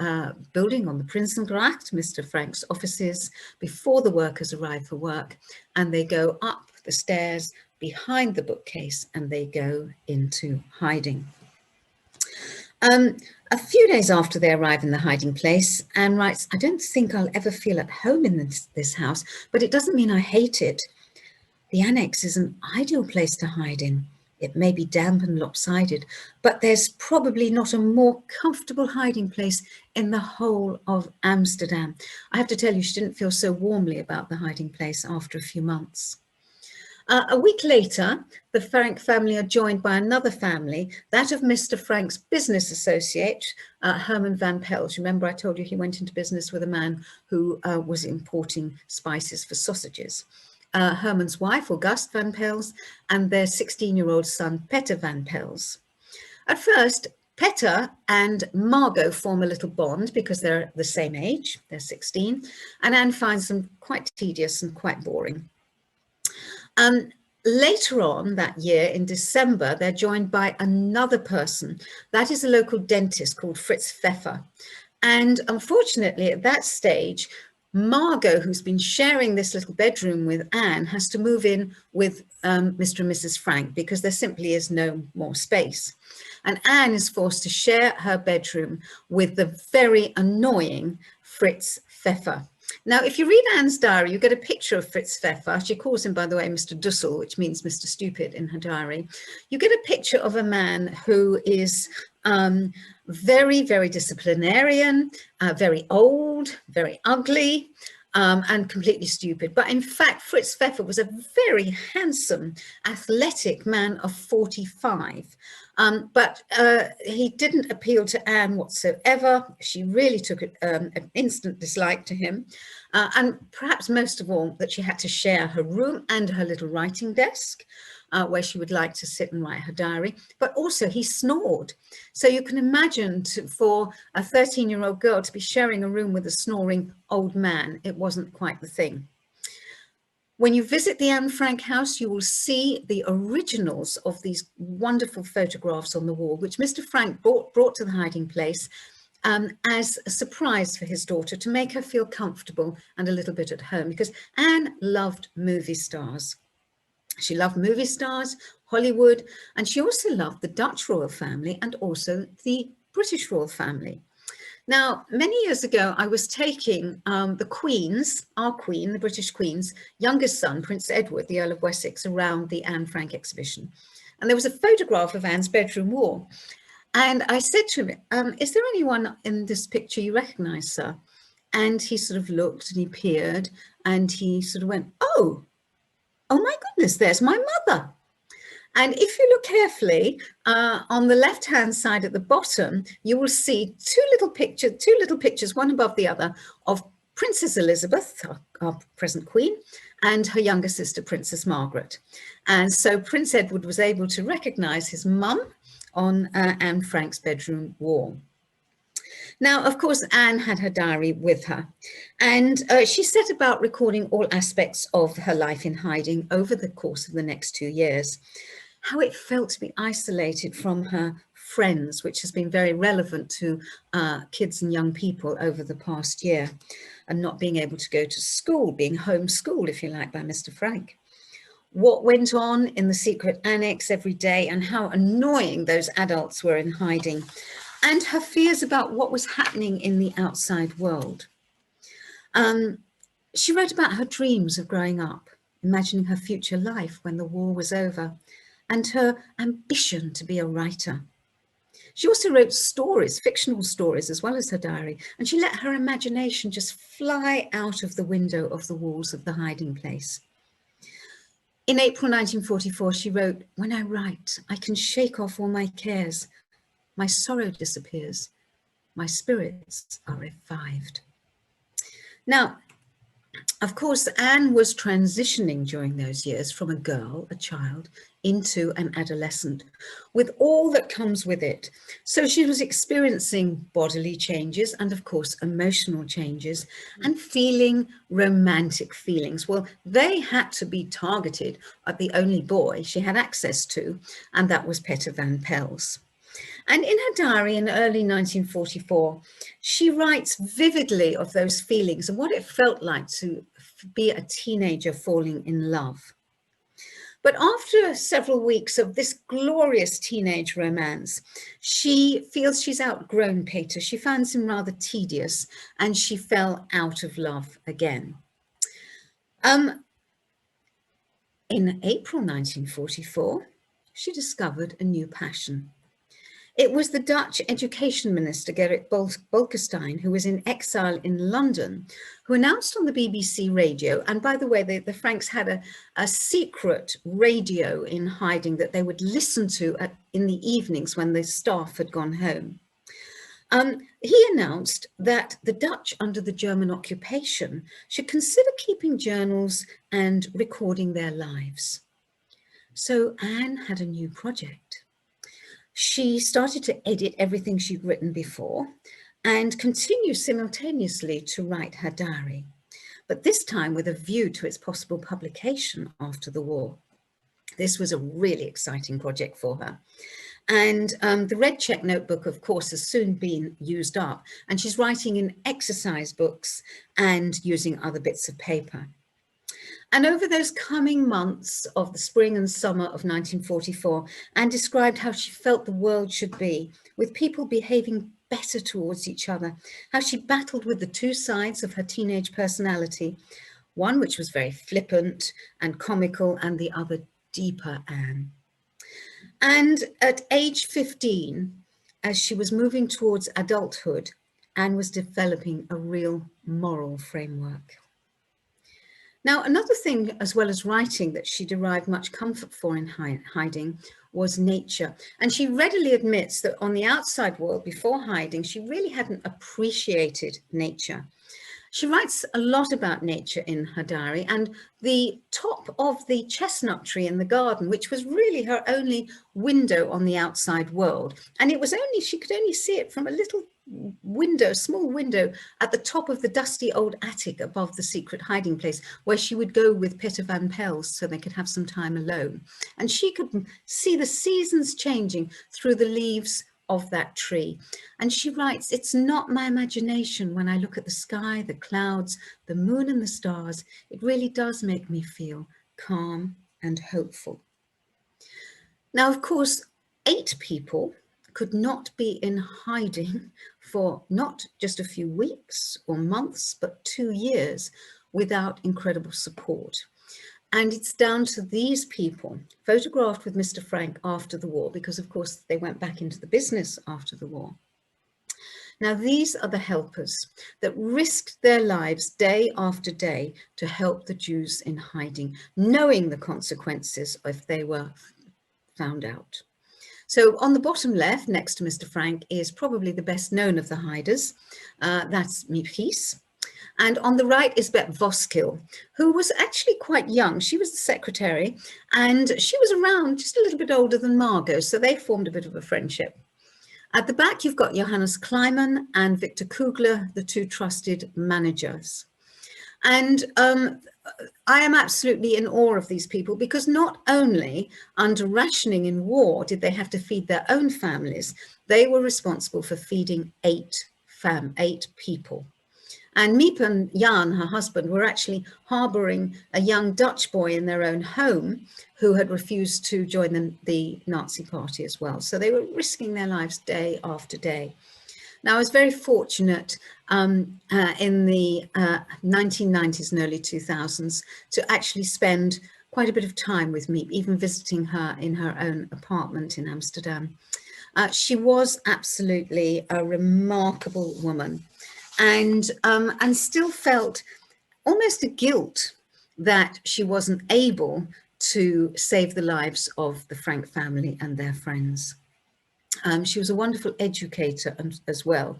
building on the Prinsengracht, Mr. Frank's offices, before the workers arrive for work, and they go up the stairs behind the bookcase and they go into hiding. A few days after they arrive in the hiding place, Anne writes, "I don't think I'll ever feel at home in this house, but it doesn't mean I hate it. The annex is an ideal place to hide in. It may be damp and lopsided, but there's probably not a more comfortable hiding place in the whole of Amsterdam." I have to tell you, she didn't feel so warmly about the hiding place after a few months. A week later, the Frank family are joined by another family, that of Mr. Frank's business associate, Herman van Pels. Remember, I told you he went into business with a man who was importing spices for sausages. Herman's wife, Auguste van Pels, and their 16-year-old son, Peter van Pels. At first, Peter and Margot form a little bond because they're the same age, they're 16, and Anne finds them quite tedious and quite boring. Later on that year, in December, they're joined by another person. That is a local dentist called Fritz Pfeffer. And unfortunately, at that stage, Margot, who's been sharing this little bedroom with Anne, has to move in with Mr. and Mrs. Frank because there simply is no more space. And Anne is forced to share her bedroom with the very annoying Fritz Pfeffer. Now, if you read Anne's diary, you get a picture of Fritz Pfeffer. She calls him, by the way, Mr. Dussel, which means Mr. Stupid in her diary. You get a picture of a man who is very, very disciplinarian, very old, very ugly, and completely stupid. But in fact, Fritz Pfeffer was a very handsome, athletic man of 45. But he didn't appeal to Anne whatsoever. She really took an instant dislike to him. And perhaps most of all, that she had to share her room and her little writing desk, where she would like to sit and write her diary. But also he snored. So you can imagine for a 13-year-old girl to be sharing a room with a snoring old man, it wasn't quite the thing. When you visit the Anne Frank house, you will see the originals of these wonderful photographs on the wall, which Mr. Frank brought to the hiding place as a surprise for his daughter, to make her feel comfortable and a little bit at home, because Anne loved movie stars. She loved movie stars, Hollywood, and she also loved the Dutch royal family and also the British royal family. Now, many years ago, I was taking the Queen's, our Queen, the British Queen's youngest son, Prince Edward, the Earl of Wessex, around the Anne Frank exhibition. And there was a photograph of Anne's bedroom wall. And I said to him, is there anyone in this picture you recognise, sir? And he sort of looked and he peered and he sort of went, oh my goodness, there's my mother. And if you look carefully, on the left-hand side at the bottom, you will see two little pictures, one above the other, of Princess Elizabeth, our present Queen, and her younger sister, Princess Margaret. And so Prince Edward was able to recognise his mum on Anne Frank's bedroom wall. Now, of course, Anne had her diary with her, and she set about recording all aspects of her life in hiding over the course of the next 2 years. How it felt to be isolated from her friends, which has been very relevant to kids and young people over the past year, and not being able to go to school, being homeschooled, if you like, by Mr. Frank. What went on in the secret annex every day, and how annoying those adults were in hiding, and her fears about what was happening in the outside world. She wrote about her dreams of growing up, imagining her future life when the war was over, and her ambition to be a writer. She also wrote stories, fictional stories, as well as her diary, and she let her imagination just fly out of the window of the walls of the hiding place. In April 1944, she wrote, "When I write, I can shake off all my cares. My sorrow disappears. My spirits are revived." Now, of course, Anne was transitioning during those years from a girl, a child, into an adolescent, with all that comes with it. So she was experiencing bodily changes and, of course, emotional changes, and feeling romantic feelings. Well, they had to be targeted at the only boy she had access to, and that was Peter Van Pels. And in her diary in early 1944, she writes vividly of those feelings and what it felt like to be a teenager falling in love. But after several weeks of this glorious teenage romance, she feels she's outgrown Peter. She finds him rather tedious, and she fell out of love again. In April 1944, she discovered a new passion. It was the Dutch education minister, Gerrit Bolkestein, who was in exile in London, who announced on the BBC radio, and by the way, the Franks had a secret radio in hiding that they would listen to in the evenings when the staff had gone home. He announced that the Dutch under the German occupation should consider keeping journals and recording their lives. So Anne had a new project. She started to edit everything she'd written before and continue simultaneously to write her diary, but this time with a view to its possible publication after the war. This was a really exciting project for her. And the red check notebook, of course, has soon been used up, and she's writing in exercise books and using other bits of paper. And over those coming months of the spring and summer of 1944, Anne described how she felt the world should be, with people behaving better towards each other, how she battled with the two sides of her teenage personality, one which was very flippant and comical, and the other deeper Anne. And at age 15, as she was moving towards adulthood, Anne was developing a real moral framework. Now, another thing, as well as writing, that she derived much comfort for in hiding was nature. And she readily admits that on the outside world, before hiding, she really hadn't appreciated nature. She writes a lot about nature in her diary, and the top of the chestnut tree in the garden, which was really her only window on the outside world. And it was only, she could only see it from a little window, small window at the top of the dusty old attic above the secret hiding place, where she would go with Peter Van Pels so they could have some time alone. And she could see the seasons changing through the leaves of that tree. And she writes, "It's not my imagination when I look at the sky, the clouds, the moon and the stars. It really does make me feel calm and hopeful." Now, of course, 8 people could not be in hiding for not just a few weeks or months, but 2 years without incredible support. And it's down to these people, photographed with Mr. Frank after the war, because of course they went back into the business after the war. Now, these are the helpers that risked their lives day after day to help the Jews in hiding, knowing the consequences if they were found out. So on the bottom left, next to Mr. Frank, is probably the best known of the hiders. That's Mbeki. And on the right is Bet Voskill, who was actually quite young. She was the secretary, and she was around just a little bit older than Margot, so they formed a bit of a friendship. At the back, you've got Johannes Kleiman and Victor Kugler, the 2 trusted managers. And I am absolutely in awe of these people, because not only under rationing in war did they have to feed their own families, they were responsible for feeding 8 people. And Miep and Jan, her husband, were actually harboring a young Dutch boy in their own home who had refused to join the Nazi party as well. So they were risking their lives day after day. Now, I was very fortunate in the 1990s and early 2000s to actually spend quite a bit of time with Miep, even visiting her in her own apartment in Amsterdam. She was absolutely a remarkable woman, and still felt almost a guilt that she wasn't able to save the lives of the Frank family and their friends. She was a wonderful educator as well.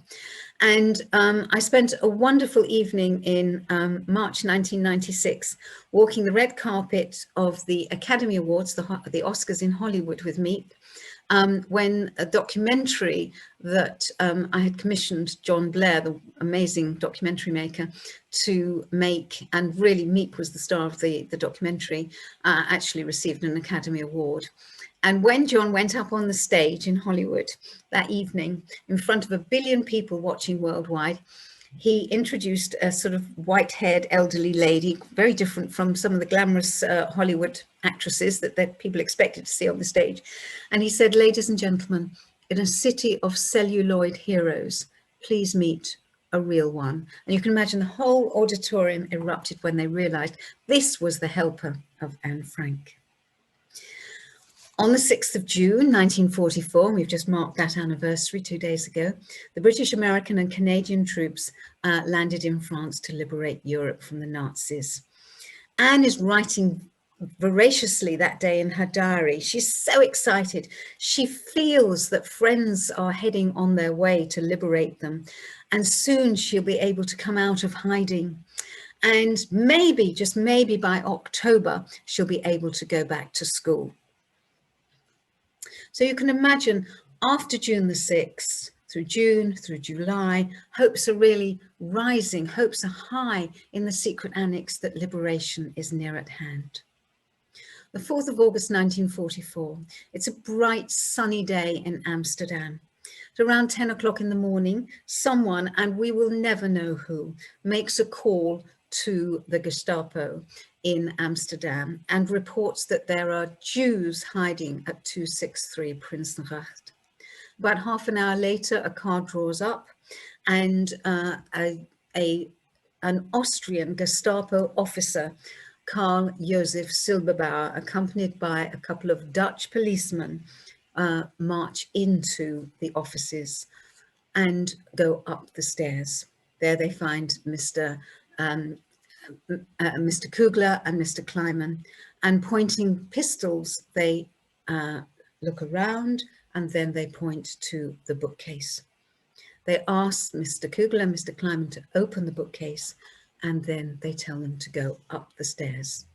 And I spent a wonderful evening in March 1996, walking the red carpet of the Academy Awards, the Oscars in Hollywood with Miep, when a documentary that I had commissioned John Blair, the amazing documentary maker, to make, and really Miep was the star of the documentary, actually received an Academy Award. And when John went up on the stage in Hollywood that evening, in front of 1 billion people watching worldwide, he introduced a sort of white-haired elderly lady, very different from some of the glamorous Hollywood actresses that people expected to see on the stage. And he said, "Ladies and gentlemen, in a city of celluloid heroes, please meet a real one." And you can imagine the whole auditorium erupted when they realized this was the helper of Anne Frank. On the 6th of June, 1944, and we've just marked that anniversary 2 days ago, the British, American and Canadian troops landed in France to liberate Europe from the Nazis. Anne is writing voraciously that day in her diary. She's so excited. She feels that friends are heading on their way to liberate them, and soon she'll be able to come out of hiding. And maybe, just maybe by October, she'll be able to go back to school. So you can imagine after June the 6th, through June, through July, hopes are really rising, hopes are high in the secret annex that liberation is near at hand. The 4th of August 1944, it's a bright sunny day in Amsterdam. At around 10 o'clock in the morning, someone, and we will never know who, makes a call to the Gestapo in Amsterdam and reports that there are Jews hiding at 263 Prinsengracht. About half an hour later, a car draws up, and an Austrian Gestapo officer, Karl Josef Silberbauer, accompanied by a couple of Dutch policemen, march into the offices and go up the stairs. There they find Mr. Mr. Kugler and Mr. Kleiman, and pointing pistols, they look around and then they point to the bookcase. They ask Mr. Kugler and Mr. Kleiman to open the bookcase, and then they tell them to go up the stairs,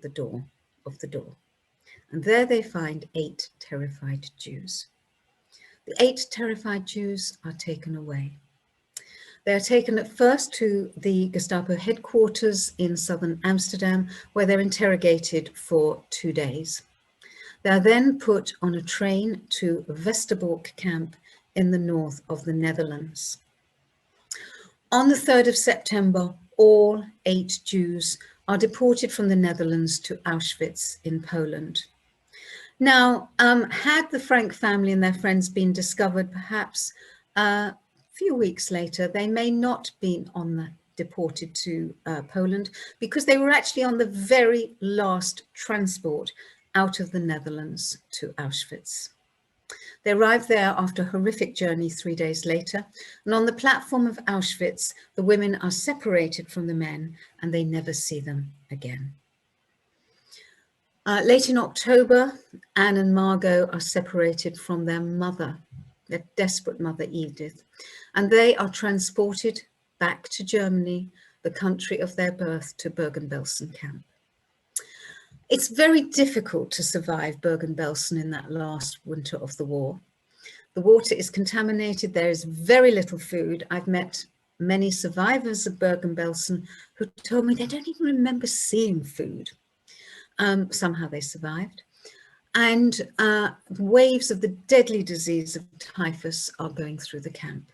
the door. And there they find 8 terrified Jews. The 8 terrified Jews are taken away. They are taken at first to the Gestapo headquarters in southern Amsterdam, where they're interrogated for 2 days. They are then put on a train to Westerbork camp in the north of the Netherlands. On the 3rd of September, all 8 Jews are deported from the Netherlands to Auschwitz in Poland. Now, had the Frank family and their friends been discovered perhaps a few weeks later, they may not been deported to Poland, because they were actually on the very last transport out of the Netherlands to Auschwitz. They arrived there after a horrific journey 3 days later, and on the platform of Auschwitz, the women are separated from the men and they never see them again. Late in October, Anne and Margot are separated from their mother, their desperate mother, Edith, and they are transported back to Germany, the country of their birth, to Bergen-Belsen camp. It's very difficult to survive Bergen-Belsen in that last winter of the war. The water is contaminated, there is very little food. I've met many survivors of Bergen-Belsen who told me they don't even remember seeing food. Somehow they survived. And waves of the deadly disease of typhus are going through the camp.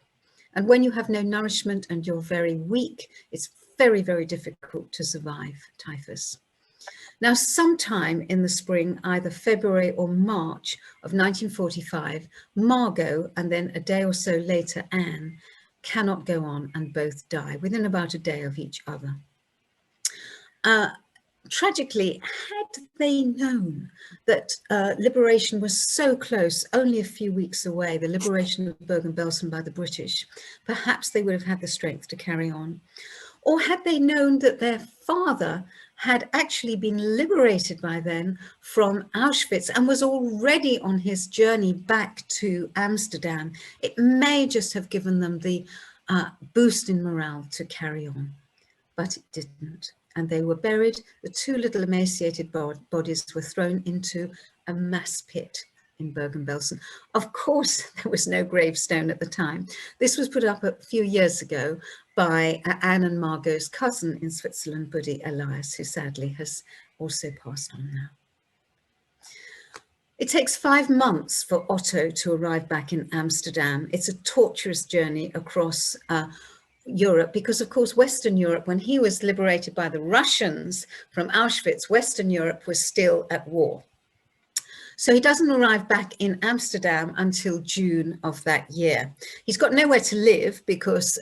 And when you have no nourishment and you're very weak, it's very, very difficult to survive typhus. Now, sometime in the spring, either February or March of 1945, Margot, and then a day or so later, Anne, cannot go on and both die within about a day of each other. Tragically, had they known that liberation was so close, only a few weeks away, the liberation of Bergen-Belsen by the British, perhaps they would have had the strength to carry on. Or had they known that their father had actually been liberated by then from Auschwitz and was already on his journey back to Amsterdam, it may just have given them the boost in morale to carry on, but it didn't. And they were buried. The 2 little emaciated bodies were thrown into a mass pit in Bergen-Belsen. Of course, there was no gravestone at the time. This was put up a few years ago by Anne and Margot's cousin in Switzerland, Buddy Elias, who sadly has also passed on now. It takes 5 months for Otto to arrive back in Amsterdam. It's a torturous journey across Europe, because of course Western Europe, when he was liberated by the Russians from Auschwitz, Western Europe was still at war. So he doesn't arrive back in Amsterdam until June of that year. He's got nowhere to live because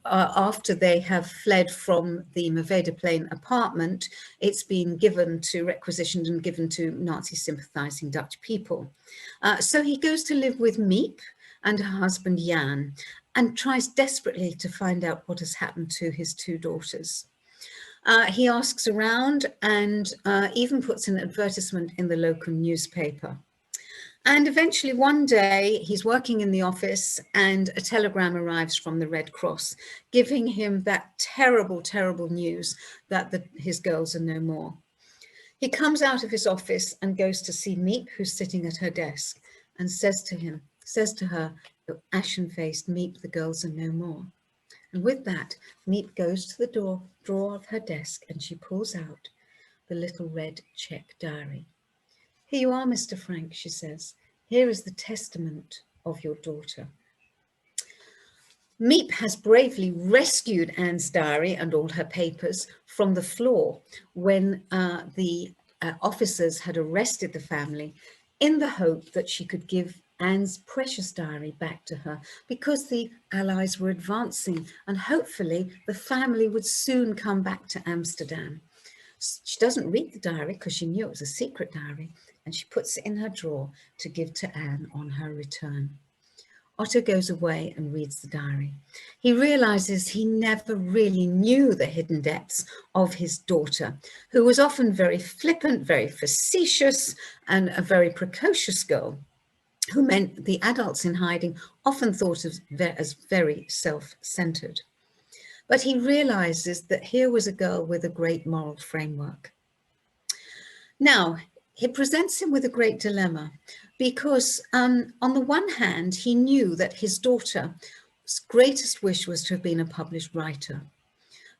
after they have fled from the Mevederplein apartment, it's been given to, requisitioned and given to Nazi sympathizing Dutch people. So he goes to live with Miep and her husband Jan, and tries desperately to find out what has happened to his 2 daughters. He asks around and even puts an advertisement in the local newspaper. And eventually one day he's working in the office and a telegram arrives from the Red Cross, giving him that terrible, terrible news that his girls are no more. He comes out of his office and goes to see Miep, who's sitting at her desk, and says to her, ashen-faced, Miep, the girls are no more. And with that, Miep goes to the drawer of her desk and she pulls out the little red check diary. Here you are, Mr. Frank, she says. Here is the testament of your daughter. Miep has bravely rescued Anne's diary and all her papers from the floor when the officers had arrested the family, in the hope that she could give Anne's precious diary back to her, because the Allies were advancing and hopefully the family would soon come back to Amsterdam. She doesn't read the diary because she knew it was a secret diary, and she puts it in her drawer to give to Anne on her return. Otto goes away and reads the diary. He realizes he never really knew the hidden depths of his daughter, who was often very flippant, very facetious, and a very precocious girl, who meant the adults in hiding often thought of as very self-centered. But he realizes that here was a girl with a great moral framework. Now, it presents him with a great dilemma because on the one hand, he knew that his daughter's greatest wish was to have been a published writer.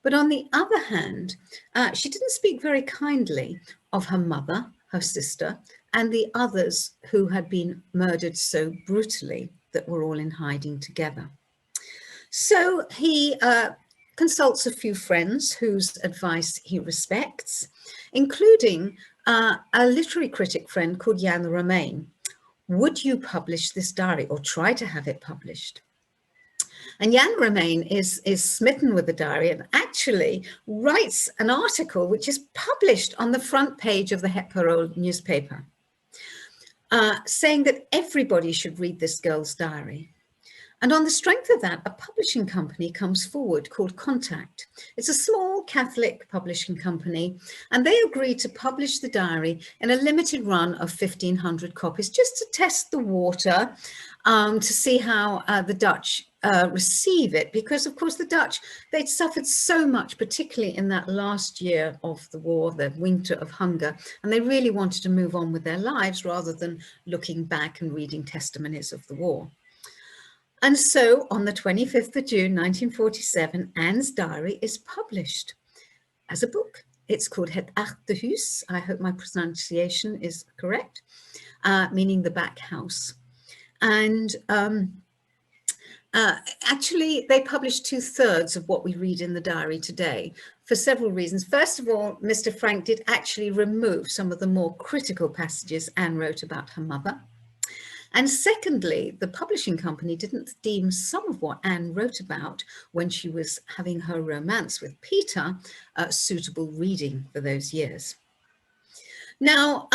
But on the other hand, she didn't speak very kindly of her mother, her sister, and the others who had been murdered so brutally that were all in hiding together. So he consults a few friends whose advice he respects, including a literary critic friend called Jan Romein. Would you publish this diary or try to have it published? And Jan Romein is smitten with the diary and actually writes an article which is published on the front page of the Hepburn newspaper, saying that everybody should read this girl's diary. And on the strength of that, a publishing company comes forward called Contact. It's a small Catholic publishing company, and they agreed to publish the diary in a limited run of 1,500 copies, just to test the water, to see how the Dutch receive it. Because, of course, the Dutch, they'd suffered so much, particularly in that last year of the war, the winter of hunger, and they really wanted to move on with their lives rather than looking back and reading testimonies of the war. And so on the 25th of June, 1947, Anne's diary is published as a book. It's called Het Achterhuis. I hope my pronunciation is correct, meaning the back house. And actually, they published 2/3 of what we read in the diary today for several reasons. First of all, Mr. Frank did actually remove some of the more critical passages Anne wrote about her mother. And secondly, the publishing company didn't deem some of what Anne wrote about when she was having her romance with Peter suitable reading for those years. Now,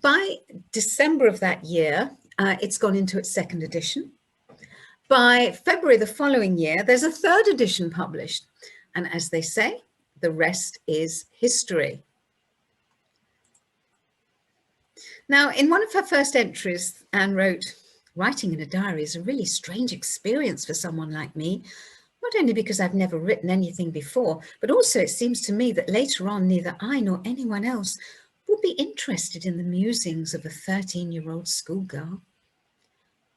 by December of that year, it's gone into its 2nd edition. By February the following year, there's a 3rd edition published. And as they say, the rest is history. Now, in one of her first entries, Anne wrote, "Writing in a diary is a really strange experience for someone like me, not only because I've never written anything before, but also it seems to me that later on, neither I nor anyone else will be interested in the musings of a 13-year-old schoolgirl."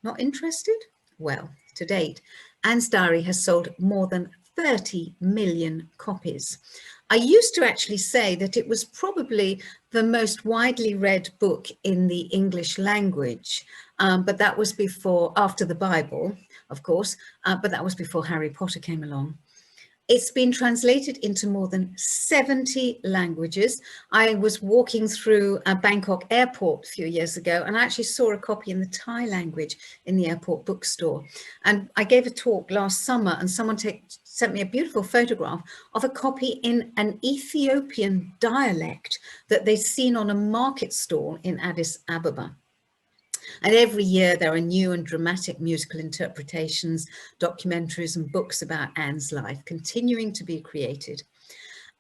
Not interested? Well, to date, Anne's diary has sold more than 30 million copies. I used to actually say that it was probably the most widely read book in the English language, but that was after the Bible, of course, but that was before Harry Potter came along. It's been translated into more than 70 languages. I was walking through a Bangkok airport a few years ago, and I actually saw a copy in the Thai language in the airport bookstore. And I gave a talk last summer, and someone sent me a beautiful photograph of a copy in an Ethiopian dialect that they'd seen on a market stall in Addis Ababa. And every year there are new and dramatic musical interpretations, documentaries and books about Anne's life continuing to be created.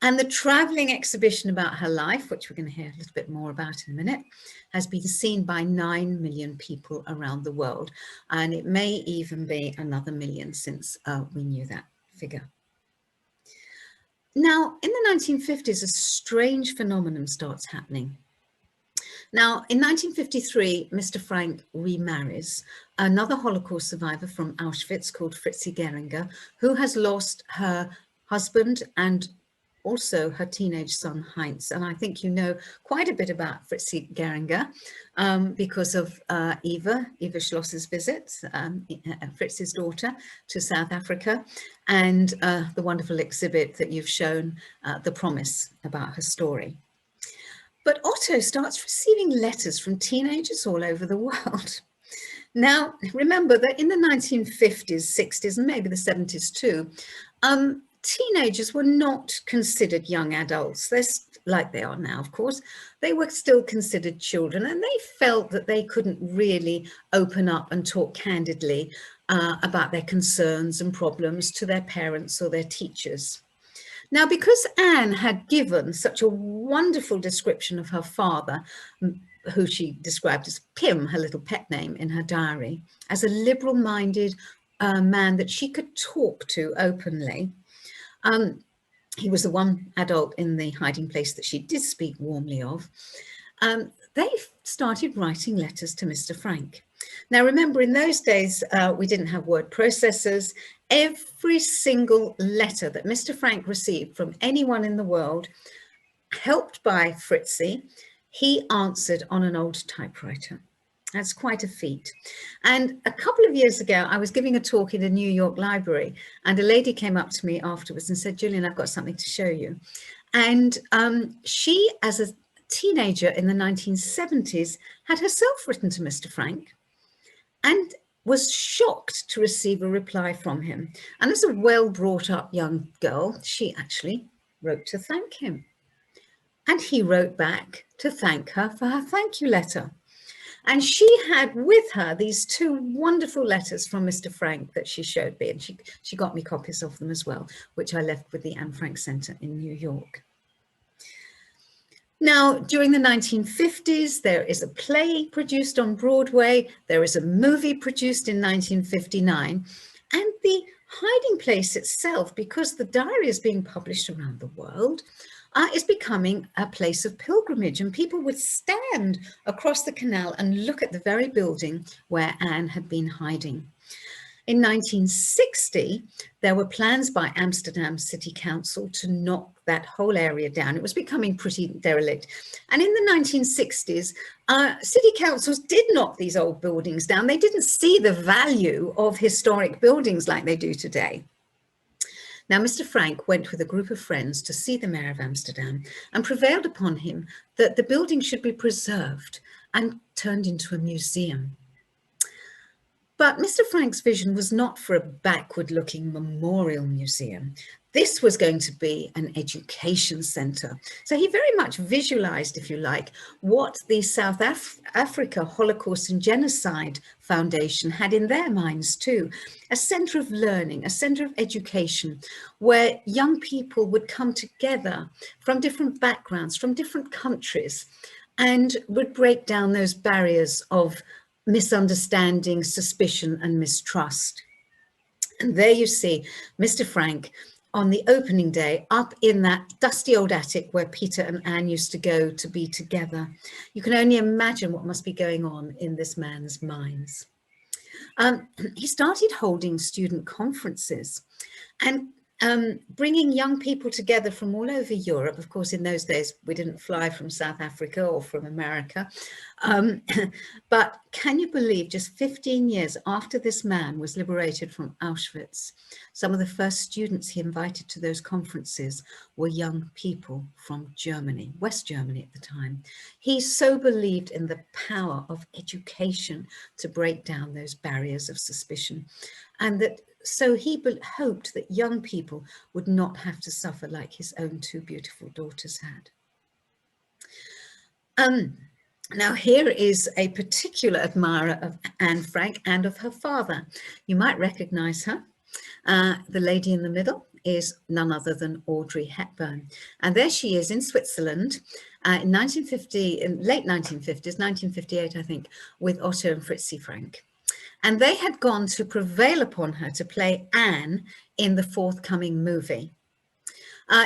And the travelling exhibition about her life, which we're going to hear a little bit more about in a minute, has been seen by 9 million people around the world. And it may even be another million since we knew that figure. Now, in the 1950s, a strange phenomenon starts happening. Now, in 1953, Mr. Frank remarries another Holocaust survivor from Auschwitz called Fritzi Geringer, who has lost her husband and also her teenage son, Heinz. And I think you know quite a bit about Fritzi Geringer because of Eva Schloss's visit, Fritzi's daughter, to South Africa, and the wonderful exhibit that you've shown, The Promise, about her story. But Otto starts receiving letters from teenagers all over the world. Now, remember that in the 1950s, 60s, and maybe the 70s too, teenagers were not considered young adults. They're like they are now, of course. They were still considered children, and they felt that they couldn't really open up and talk candidly about their concerns and problems to their parents or their teachers. Now, because Anne had given such a wonderful description of her father, who she described as Pim, her little pet name, in her diary, as a liberal-minded man that she could talk to openly, he was the one adult in the hiding place that she did speak warmly of, they started writing letters to Mr. Frank. Now, remember, in those days, we didn't have word processors. Every single letter that Mr. Frank received from anyone in the world, helped by Fritzi, he answered on an old typewriter. That's quite a feat. And a couple of years ago, I was giving a talk in a New York library, and a lady came up to me afterwards and said, "Gillian, I've got something to show you." And she, as a teenager in the 1970s, had herself written to Mr. Frank and was shocked to receive a reply from him. And as a well-brought-up young girl, she actually wrote to thank him. And he wrote back to thank her for her thank you letter. And she had with her these two wonderful letters from Mr. Frank that she showed me, and she got me copies of them as well, which I left with the Anne Frank Center in New York. Now, during the 1950s, there is a play produced on Broadway. There is a movie produced in 1959. And the hiding place itself, because the diary is being published around the world, is becoming a place of pilgrimage. And people would stand across the canal and look at the very building where Anne had been hiding. In 1960, there were plans by Amsterdam City Council to knock that whole area down. It was becoming pretty derelict. And in the 1960s, city councils did knock these old buildings down. They didn't see the value of historic buildings like they do today. Now, Mr. Frank went with a group of friends to see the mayor of Amsterdam and prevailed upon him that the building should be preserved and turned into a museum. But Mr. Frank's vision was not for a backward-looking memorial museum. This was going to be an education centre. So he very much visualised, if you like, what the South Africa Holocaust and Genocide Foundation had in their minds too. A centre of learning, a centre of education, where young people would come together from different backgrounds, from different countries, and would break down those barriers of misunderstanding, suspicion and mistrust. And there you see Mr. Frank on the opening day up in that dusty old attic where Peter and Anne used to go to be together. You can only imagine what must be going on in this man's minds. He started holding student conferences and bringing young people together from all over Europe. Of course, in those days, we didn't fly from South Africa or from America. But can you believe, just 15 years after this man was liberated from Auschwitz, some of the first students he invited to those conferences were young people from Germany, West Germany at the time. He so believed in the power of education to break down those barriers of suspicion, and that so he hoped that young people would not have to suffer like his own two beautiful daughters had. Now here is a particular admirer of Anne Frank and of her father. You might recognize her. The lady in the middle is none other than Audrey Hepburn. And there she is in Switzerland in 1950, in late 1950s, 1958, I think, with Otto and Fritzi Frank. And they had gone to prevail upon her to play Anne in the forthcoming movie.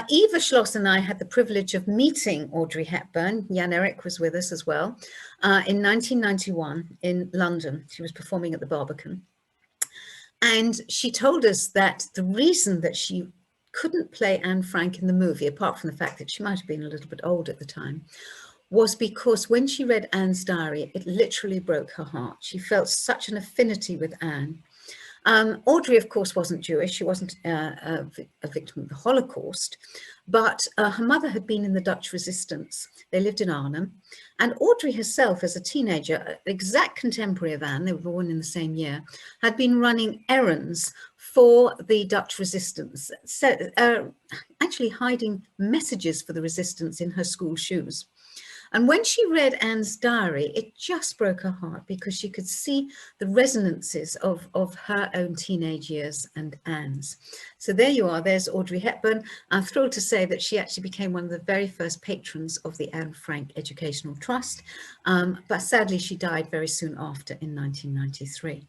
Eva Schloss and I had the privilege of meeting Audrey Hepburn. Jan Erik was with us as well, in 1991 in London. She was performing at the Barbican. And she told us that the reason that she couldn't play Anne Frank in the movie, apart from the fact that she might have been a little bit old at the time, was because when she read Anne's diary, it literally broke her heart. She felt such an affinity with Anne. Audrey, of course, wasn't Jewish. She wasn't a victim of the Holocaust, but her mother had been in the Dutch resistance. They lived in Arnhem. And Audrey herself, as a teenager, an exact contemporary of Anne, they were born in the same year, had been running errands for the Dutch resistance, so, actually hiding messages for the resistance in her school shoes. And when she read Anne's diary, it just broke her heart because she could see the resonances of her own teenage years and Anne's. So there you are, there's Audrey Hepburn. I'm thrilled to say that she actually became one of the very first patrons of the Anne Frank Educational Trust, but sadly she died very soon after in 1993.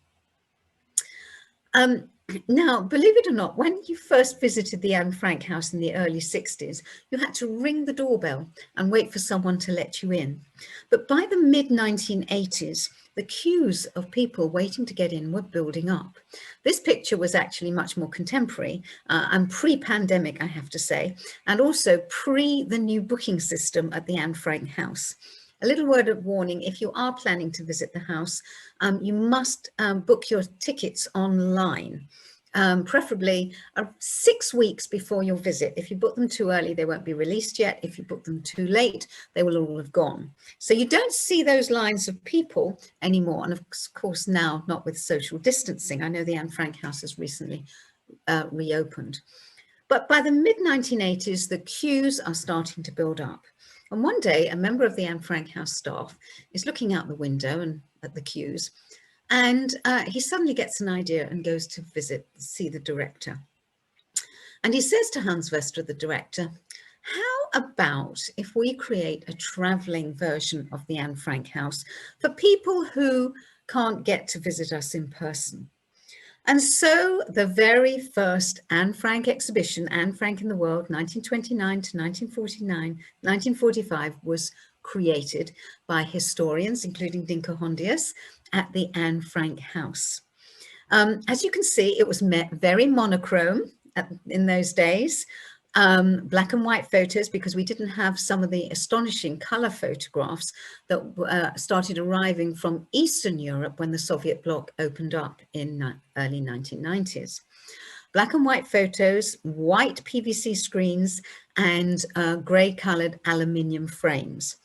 Now, believe it or not, when you first visited the Anne Frank house in the early 60s, you had to ring the doorbell and wait for someone to let you in. But by the mid-1980s, the queues of people waiting to get in were building up. This picture was actually much more contemporary and pre-pandemic, I have to say, and also pre the new booking system at the Anne Frank house. A little word of warning, if you are planning to visit the house, you must book your tickets online, preferably 6 weeks before your visit. If you book them too early, they won't be released yet. If you book them too late, they will all have gone. So you don't see those lines of people anymore. And of course now, not with social distancing. I know the Anne Frank house has recently reopened. But by the mid-1980s, the queues are starting to build up. And one day, a member of the Anne Frank house staff is looking out the window and at the queues, and he suddenly gets an idea and goes to see the director. And he says to Hans Wester, the director, how about if we create a traveling version of the Anne Frank house for people who can't get to visit us in person? And so the very first Anne Frank exhibition, Anne Frank in the World, 1929 to 1945, was created by historians, including Dinka Hondius, at the Anne Frank house. As you can see, it was very monochrome in those days. Black and white photos, because we didn't have some of the astonishing color photographs that started arriving from Eastern Europe when the Soviet bloc opened up in early 1990s. Black and white photos, white PVC screens, and gray colored aluminium frames.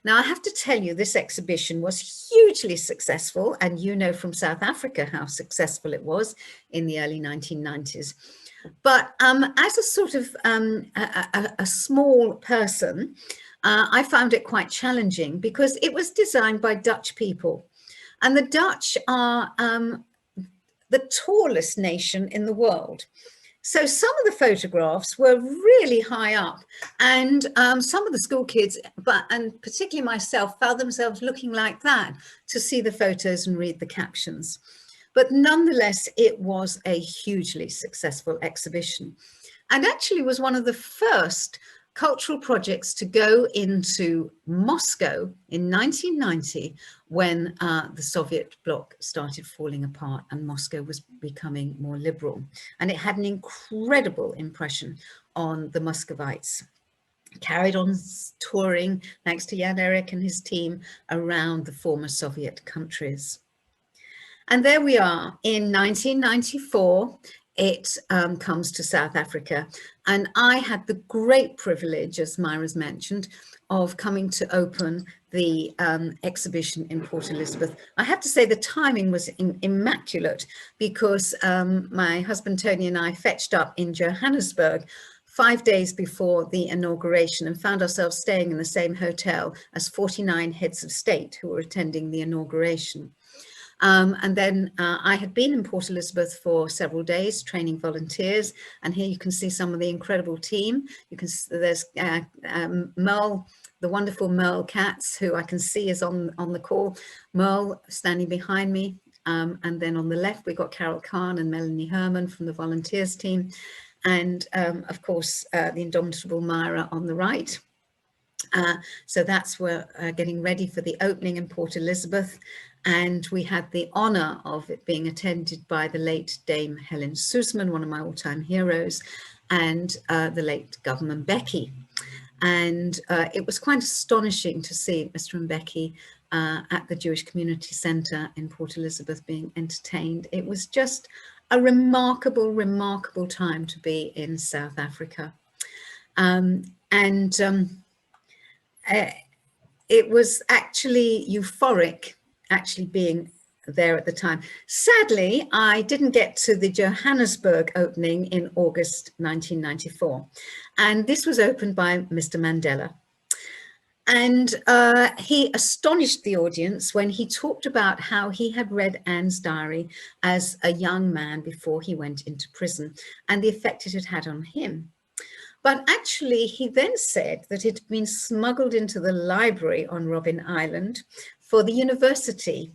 Now, I have to tell you, this exhibition was hugely successful, and you know from South Africa how successful it was in the early 1990s. But as a sort of a small person, I found it quite challenging because it was designed by Dutch people. And the Dutch are the tallest nation in the world. So some of the photographs were really high up, and some of the school kids, and particularly myself, found themselves looking like that to see the photos and read the captions. But nonetheless, it was a hugely successful exhibition, and actually was one of the first cultural projects to go into Moscow in 1990 when the Soviet bloc started falling apart and Moscow was becoming more liberal. And it had an incredible impression on the Muscovites. Carried on touring, thanks to Jan Erik and his team, around the former Soviet countries. And there we are in 1994. It comes to South Africa. And I had the great privilege, as Myra's mentioned, of coming to open the exhibition in Port Elizabeth. I have to say the timing was immaculate because my husband Tony and I fetched up in Johannesburg 5 days before the inauguration and found ourselves staying in the same hotel as 49 heads of state who were attending the inauguration. And then I had been in Port Elizabeth for several days training volunteers, and here you can see some of the incredible team. You can there's Merle, the wonderful Merle Katz, who I can see is on the call. Merle standing behind me, and then on the left we've got Carol Kahn and Melanie Herman from the volunteers team, and of course the indomitable Myra on the right. So that's where getting ready for the opening in Port Elizabeth. And we had the honor of it being attended by the late Dame Helen Suzman, one of my all-time heroes, and the late Govan Mbeki. And it was quite astonishing to see Mr. Mbeki at the Jewish Community Centre in Port Elizabeth being entertained. It was just a remarkable, remarkable time to be in South Africa. It was actually euphoric, actually being there at the time. Sadly, I didn't get to the Johannesburg opening in August 1994. And this was opened by Mr. Mandela. And he astonished the audience when he talked about how he had read Anne's diary as a young man before he went into prison and the effect it had had on him. But actually, he then said that it had been smuggled into the library on Robben Island for the university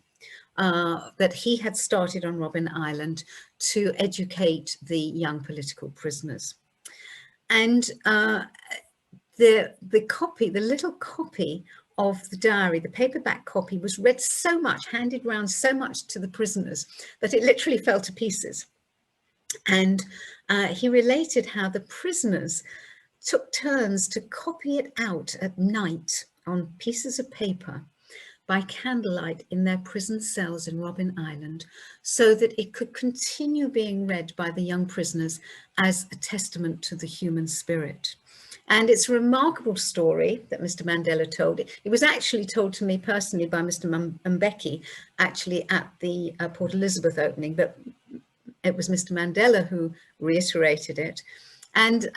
that he had started on Robben Island to educate the young political prisoners. And the little copy of the diary, the paperback copy, was read so much, handed round so much to the prisoners that it literally fell to pieces. And he related how the prisoners took turns to copy it out at night on pieces of paper by candlelight in their prison cells in Robben Island, so that it could continue being read by the young prisoners as a testament to the human spirit. And it's a remarkable story that Mr. Mandela told. It was actually told to me personally by Mr. Mbeki, actually at the Port Elizabeth opening, but it was Mr. Mandela who reiterated it. And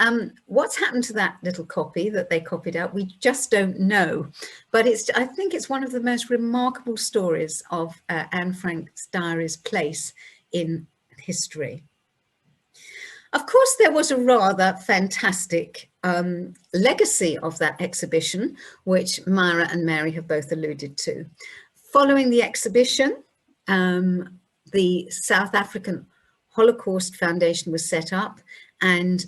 what's happened to that little copy that they copied out, we just don't know. But I think it's one of the most remarkable stories of Anne Frank's diary's place in history. Of course, there was a rather fantastic legacy of that exhibition, which Myra and Mary have both alluded to. Following the exhibition, the South African Holocaust Foundation was set up. And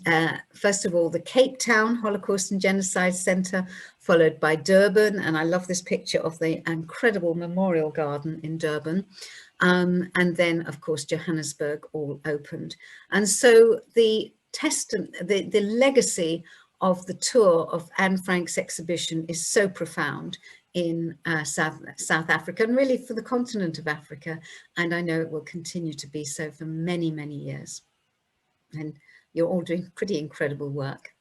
first of all, the Cape Town Holocaust and Genocide Centre, followed by Durban. And I love this picture of the incredible memorial garden in Durban. And then, of course, Johannesburg all opened. And so the legacy of the tour of Anne Frank's exhibition is so profound in South Africa, and really for the continent of Africa. And I know it will continue to be so for many, many years. And you're all doing pretty incredible work.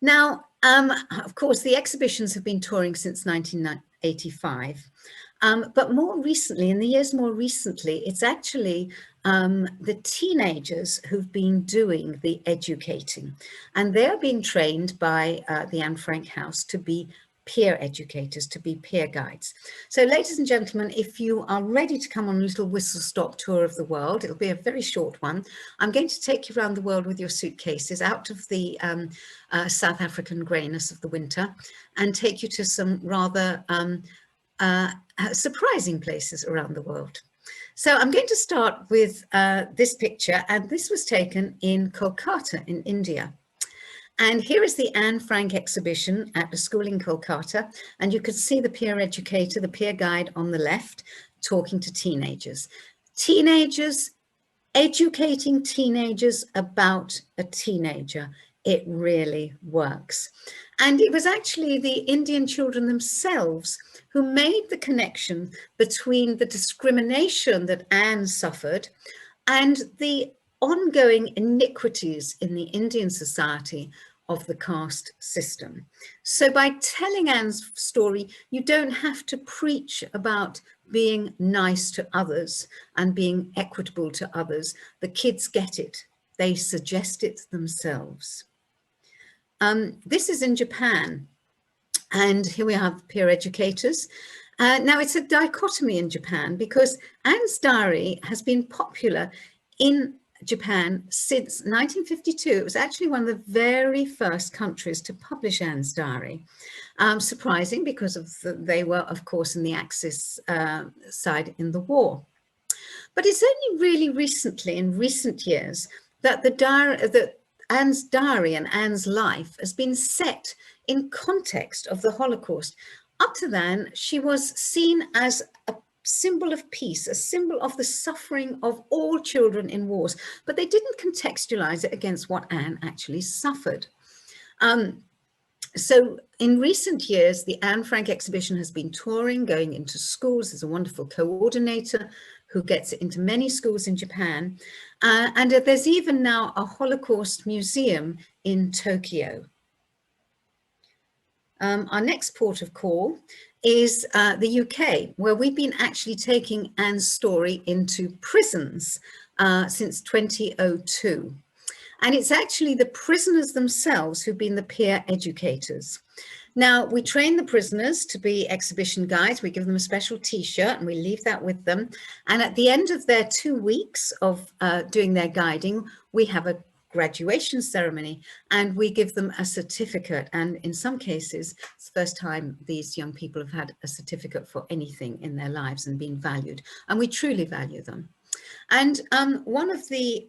Now, of course, the exhibitions have been touring since 1985. But more recently, in the years more recently, it's actually the teenagers who've been doing the educating. And they're being trained by the Anne Frank House to be peer educators, to be peer guides. So ladies and gentlemen, if you are ready to come on a little whistle-stop tour of the world, it'll be a very short one. I'm going to take you around the world with your suitcases out of the South African greyness of the winter and take you to some rather surprising places around the world. So I'm going to start with this picture, and this was taken in Kolkata in India. And here is the Anne Frank exhibition at a school in Kolkata, and you can see the peer educator, the peer guide on the left, talking to teenagers. Teenagers, educating teenagers about a teenager. It really works. And it was actually the Indian children themselves who made the connection between the discrimination that Anne suffered and the ongoing iniquities in the Indian society of the caste system. So by telling Anne's story, you don't have to preach about being nice to others and being equitable to others. The kids get it. They suggest it themselves. This is in Japan. And here we have peer educators. Now it's a dichotomy in Japan because Anne's diary has been popular in Japan since 1952. It was actually one of the very first countries to publish Anne's diary. Surprising because they were, of course, in the Axis side in the war. But it's only really recently, in recent years, that Anne's diary and Anne's life has been set in context of the Holocaust. Up to then, she was seen as a symbol of peace, a symbol of the suffering of all children in wars, but they didn't contextualize it against what Anne actually suffered. So in recent years, the Anne Frank exhibition has been touring, going into schools. There's a wonderful coordinator who gets it into many schools in Japan. And there's even now a Holocaust museum in Tokyo. Our next port of call is the UK, where we've been actually taking Anne's story into prisons since 2002. And it's actually the prisoners themselves who've been the peer educators. Now, we train the prisoners to be exhibition guides. We give them a special T-shirt and we leave that with them. And at the end of their 2 weeks of doing their guiding, we have a graduation ceremony and we give them a certificate. And in some cases, it's the first time these young people have had a certificate for anything in their lives and been valued. And we truly value them. And one of the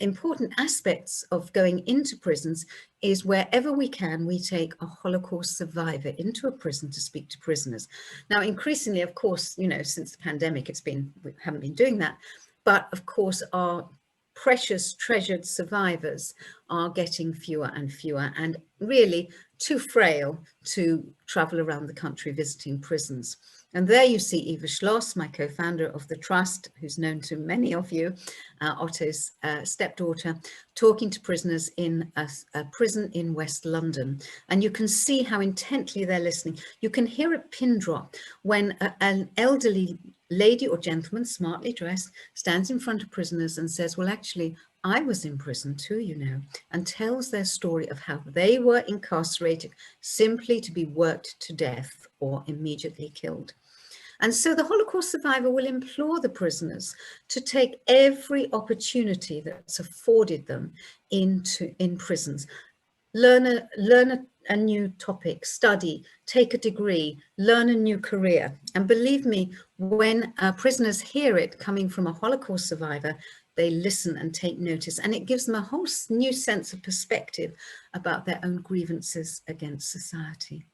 important aspects of going into prisons is wherever we can, we take a Holocaust survivor into a prison to speak to prisoners. Now, increasingly, of course, you know, since the pandemic, we haven't been doing that. But of course, our precious, treasured survivors are getting fewer and fewer and really too frail to travel around the country visiting prisons. And there you see Eva Schloss, my co-founder of the Trust, who's known to many of you, Otto's stepdaughter, talking to prisoners in a prison in West London. And you can see how intently they're listening. You can hear a pin drop when an elderly lady or gentleman, smartly dressed, stands in front of prisoners and says, well, actually, I was in prison too, you know, and tells their story of how they were incarcerated simply to be worked to death or immediately killed. And so the Holocaust survivor will implore the prisoners to take every opportunity that's afforded them in prisons. Learn a new topic, study, take a degree, learn a new career. And believe me, when prisoners hear it coming from a Holocaust survivor, they listen and take notice, and it gives them a whole new sense of perspective about their own grievances against society.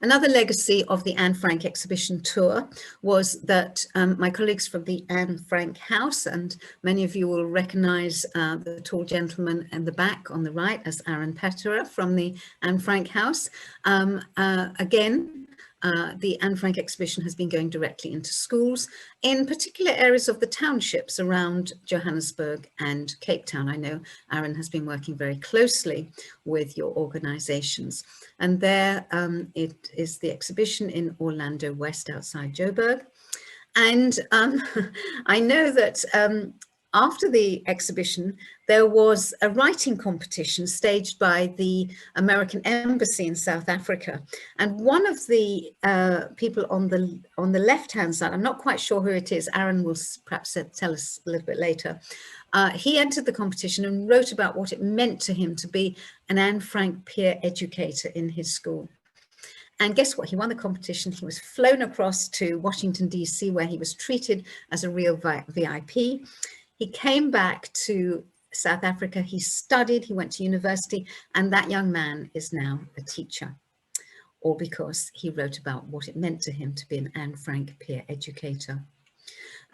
Another legacy of the Anne Frank exhibition tour was that my colleagues from the Anne Frank House, and many of you will recognize the tall gentleman in the back on the right as Aaron Petterer from the Anne Frank House. The Anne Frank exhibition has been going directly into schools in particular areas of the townships around Johannesburg and Cape Town. I know Aaron has been working very closely with your organizations. And there it is the exhibition in Orlando West outside Joburg. And I know that after the exhibition, there was a writing competition staged by the American Embassy in South Africa. And one of the people on the left-hand side, I'm not quite sure who it is, Aaron will perhaps tell us a little bit later, he entered the competition and wrote about what it meant to him to be an Anne Frank peer educator in his school. And guess what? He won the competition. He was flown across to Washington, D.C., where he was treated as a real VIP. He came back to South Africa, he studied, he went to university, and that young man is now a teacher, all because he wrote about what it meant to him to be an Anne Frank peer educator.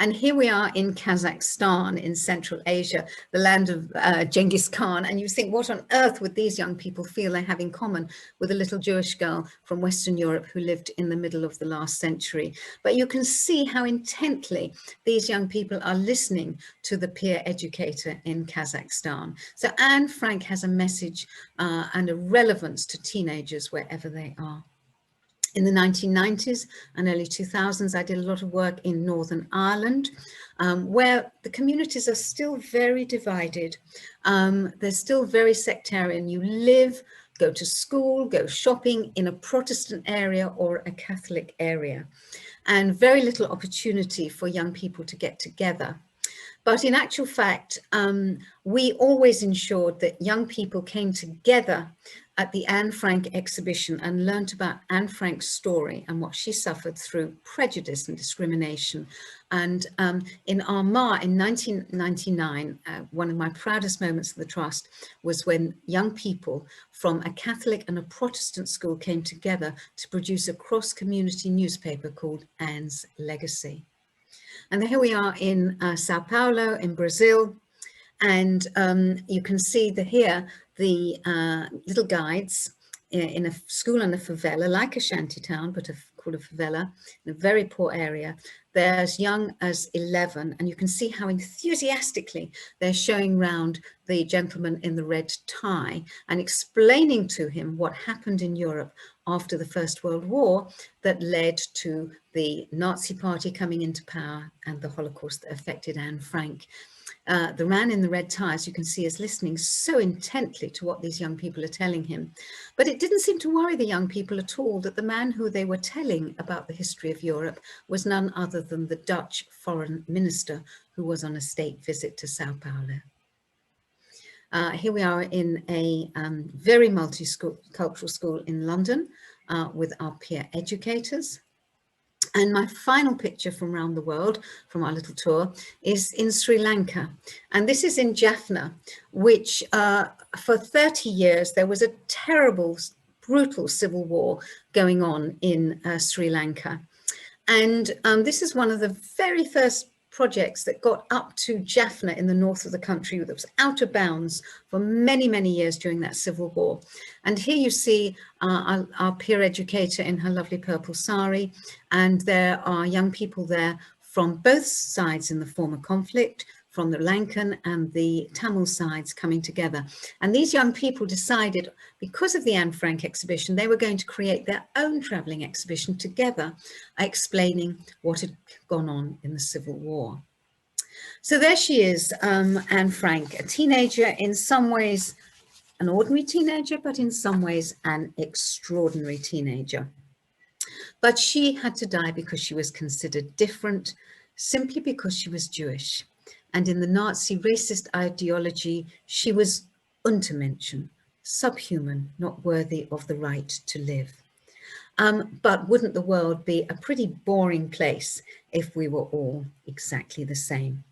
And here we are in Kazakhstan, in Central Asia, the land of Genghis Khan. And you think, what on earth would these young people feel they have in common with a little Jewish girl from Western Europe who lived in the middle of the last century? But you can see how intently these young people are listening to the peer educator in Kazakhstan. So Anne Frank has a message and a relevance to teenagers wherever they are. In the 1990s and early 2000s, I did a lot of work in Northern Ireland, where the communities are still very divided. They're still very sectarian. You live, go to school, go shopping in a Protestant area or a Catholic area, and very little opportunity for young people to get together. But in actual fact, we always ensured that young people came together at the Anne Frank exhibition and learned about Anne Frank's story and what she suffered through prejudice and discrimination. And in Armagh in 1999, one of my proudest moments of the Trust was when young people from a Catholic and a Protestant school came together to produce a cross-community newspaper called Anne's Legacy. And here we are in Sao Paulo in Brazil. And you can see here the little guides in a school in a favela, like a shantytown, but called a favela, in a very poor area. They're as young as 11, and you can see how enthusiastically they're showing round the gentleman in the red tie and explaining to him what happened in Europe after the First World War that led to the Nazi Party coming into power and the Holocaust that affected Anne Frank. The man in the red tie, as you can see, is listening so intently to what these young people are telling him. But it didn't seem to worry the young people at all that the man who they were telling about the history of Europe was none other than the Dutch foreign minister who was on a state visit to Sao Paulo. Here we are in a very multicultural school in London with our peer educators. And my final picture from around the world, from our little tour, is in Sri Lanka. And this is in Jaffna, which for 30 years, there was a terrible, brutal civil war going on in Sri Lanka. And this is one of the very first projects that got up to Jaffna in the north of the country that was out of bounds for many, many years during that civil war. And here you see our peer educator in her lovely purple sari, and there are young people there from both sides in the former conflict, from the Lankan and the Tamil sides coming together. And these young people decided, because of the Anne Frank exhibition, they were going to create their own travelling exhibition together, explaining what had gone on in the Civil War. So there she is, Anne Frank, a teenager, in some ways an ordinary teenager, but in some ways an extraordinary teenager. But she had to die because she was considered different, simply because she was Jewish. And in the Nazi racist ideology, she was Untermenschen, subhuman, not worthy of the right to live. But wouldn't the world be a pretty boring place if we were all exactly the same?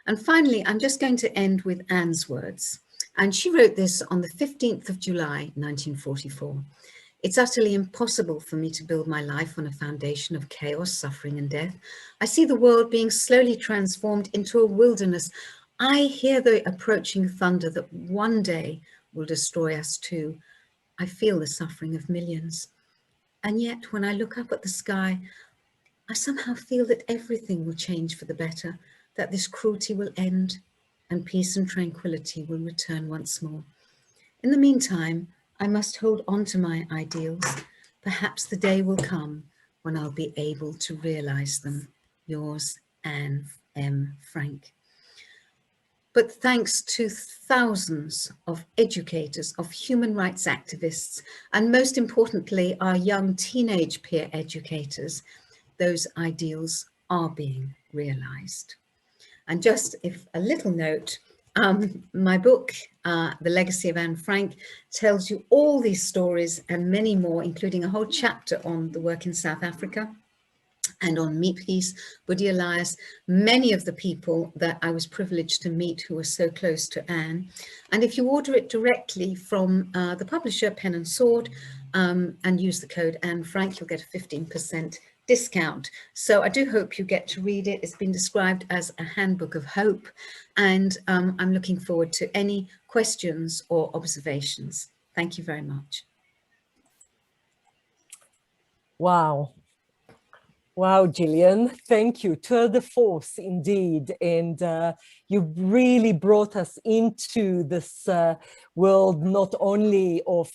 And finally, I'm just going to end with Anne's words. And she wrote this on the 15th of July, 1944. It's utterly impossible for me to build my life on a foundation of chaos, suffering, and death. I see the world being slowly transformed into a wilderness. I hear the approaching thunder that one day will destroy us too. I feel the suffering of millions. And yet, when I look up at the sky, I somehow feel that everything will change for the better, that this cruelty will end, and peace and tranquility will return once more. In the meantime, I must hold on to my ideals. Perhaps the day will come when I'll be able to realize them. Yours, Anne M. Frank. But thanks to thousands of educators, of human rights activists, and most importantly, our young teenage peer educators, those ideals are being realized. And just if a little note, my book, The Legacy of Anne Frank, tells you all these stories and many more, including a whole chapter on the work in South Africa and on Mbeki, Budi Elias, many of the people that I was privileged to meet who were so close to Anne. And if you order it directly from the publisher, Pen and Sword, and use the code Anne Frank, you'll get a 15% discount. So I do hope you get to read it. It's been described as a handbook of hope, and I'm looking forward to any questions or observations. Thank you very much. Wow. Wow, Gillian, thank you. Tour de force indeed. And you really brought us into this world, not only of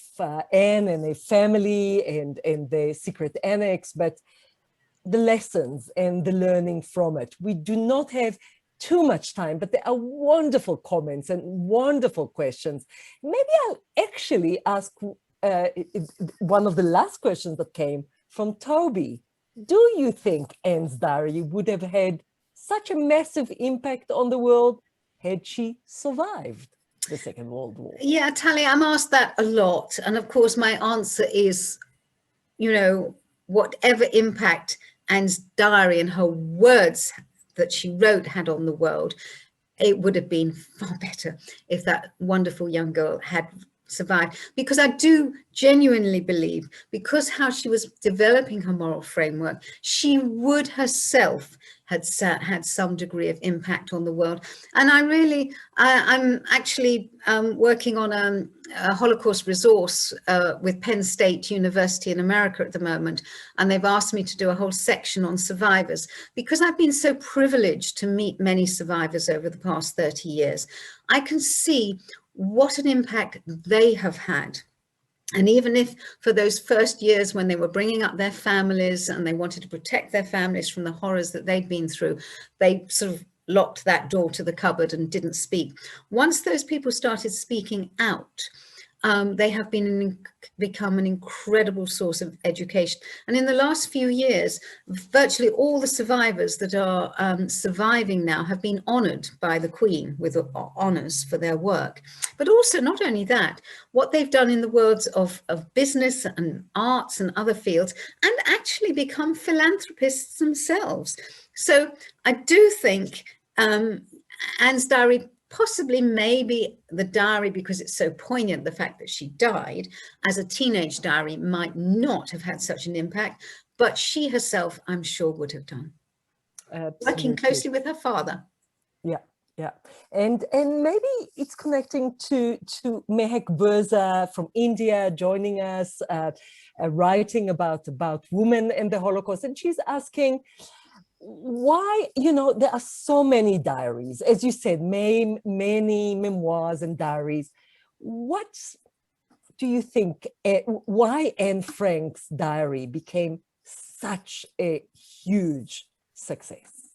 Anne and a family and the secret annex, but the lessons and the learning from it. We do not have too much time, but there are wonderful comments and wonderful questions. Maybe I'll actually ask one of the last questions that came from Toby. Do you think Anne's diary would have had such a massive impact on the world had she survived the Second World War? Yeah, Tali, I'm asked that a lot. And of course, my answer is, you know, whatever impact Anne's diary and her words that she wrote had on the world, it would have been far better if that wonderful young girl had survived. Because I do genuinely believe, because how she was developing her moral framework, she would herself had some degree of impact on the world. And I'm actually working on a Holocaust resource with Penn State University in America at the moment. And they've asked me to do a whole section on survivors, because I've been so privileged to meet many survivors over the past 30 years. I can see what an impact they have had. And even if for those first years when they were bringing up their families and they wanted to protect their families from the horrors that they'd been through, they sort of locked that door to the cupboard and didn't speak. Once those people started speaking out, they have become an incredible source of education. And in the last few years, virtually all the survivors that are surviving now have been honoured by the Queen with honours for their work. But also, not only that, what they've done in the worlds of business and arts and other fields, and actually become philanthropists themselves. So I do think Anne's diary, possibly maybe the diary, because it's so poignant, the fact that she died as a teenage diary, might not have had such an impact, but she herself, I'm sure, would have done. Absolutely. Working closely with her father. Yeah, yeah. And maybe it's connecting to Mehek Burza from India joining us, writing about women and the Holocaust. And she's asking, why, you know, there are so many diaries, as you said, many memoirs and diaries. What do you think, why Anne Frank's diary became such a huge success?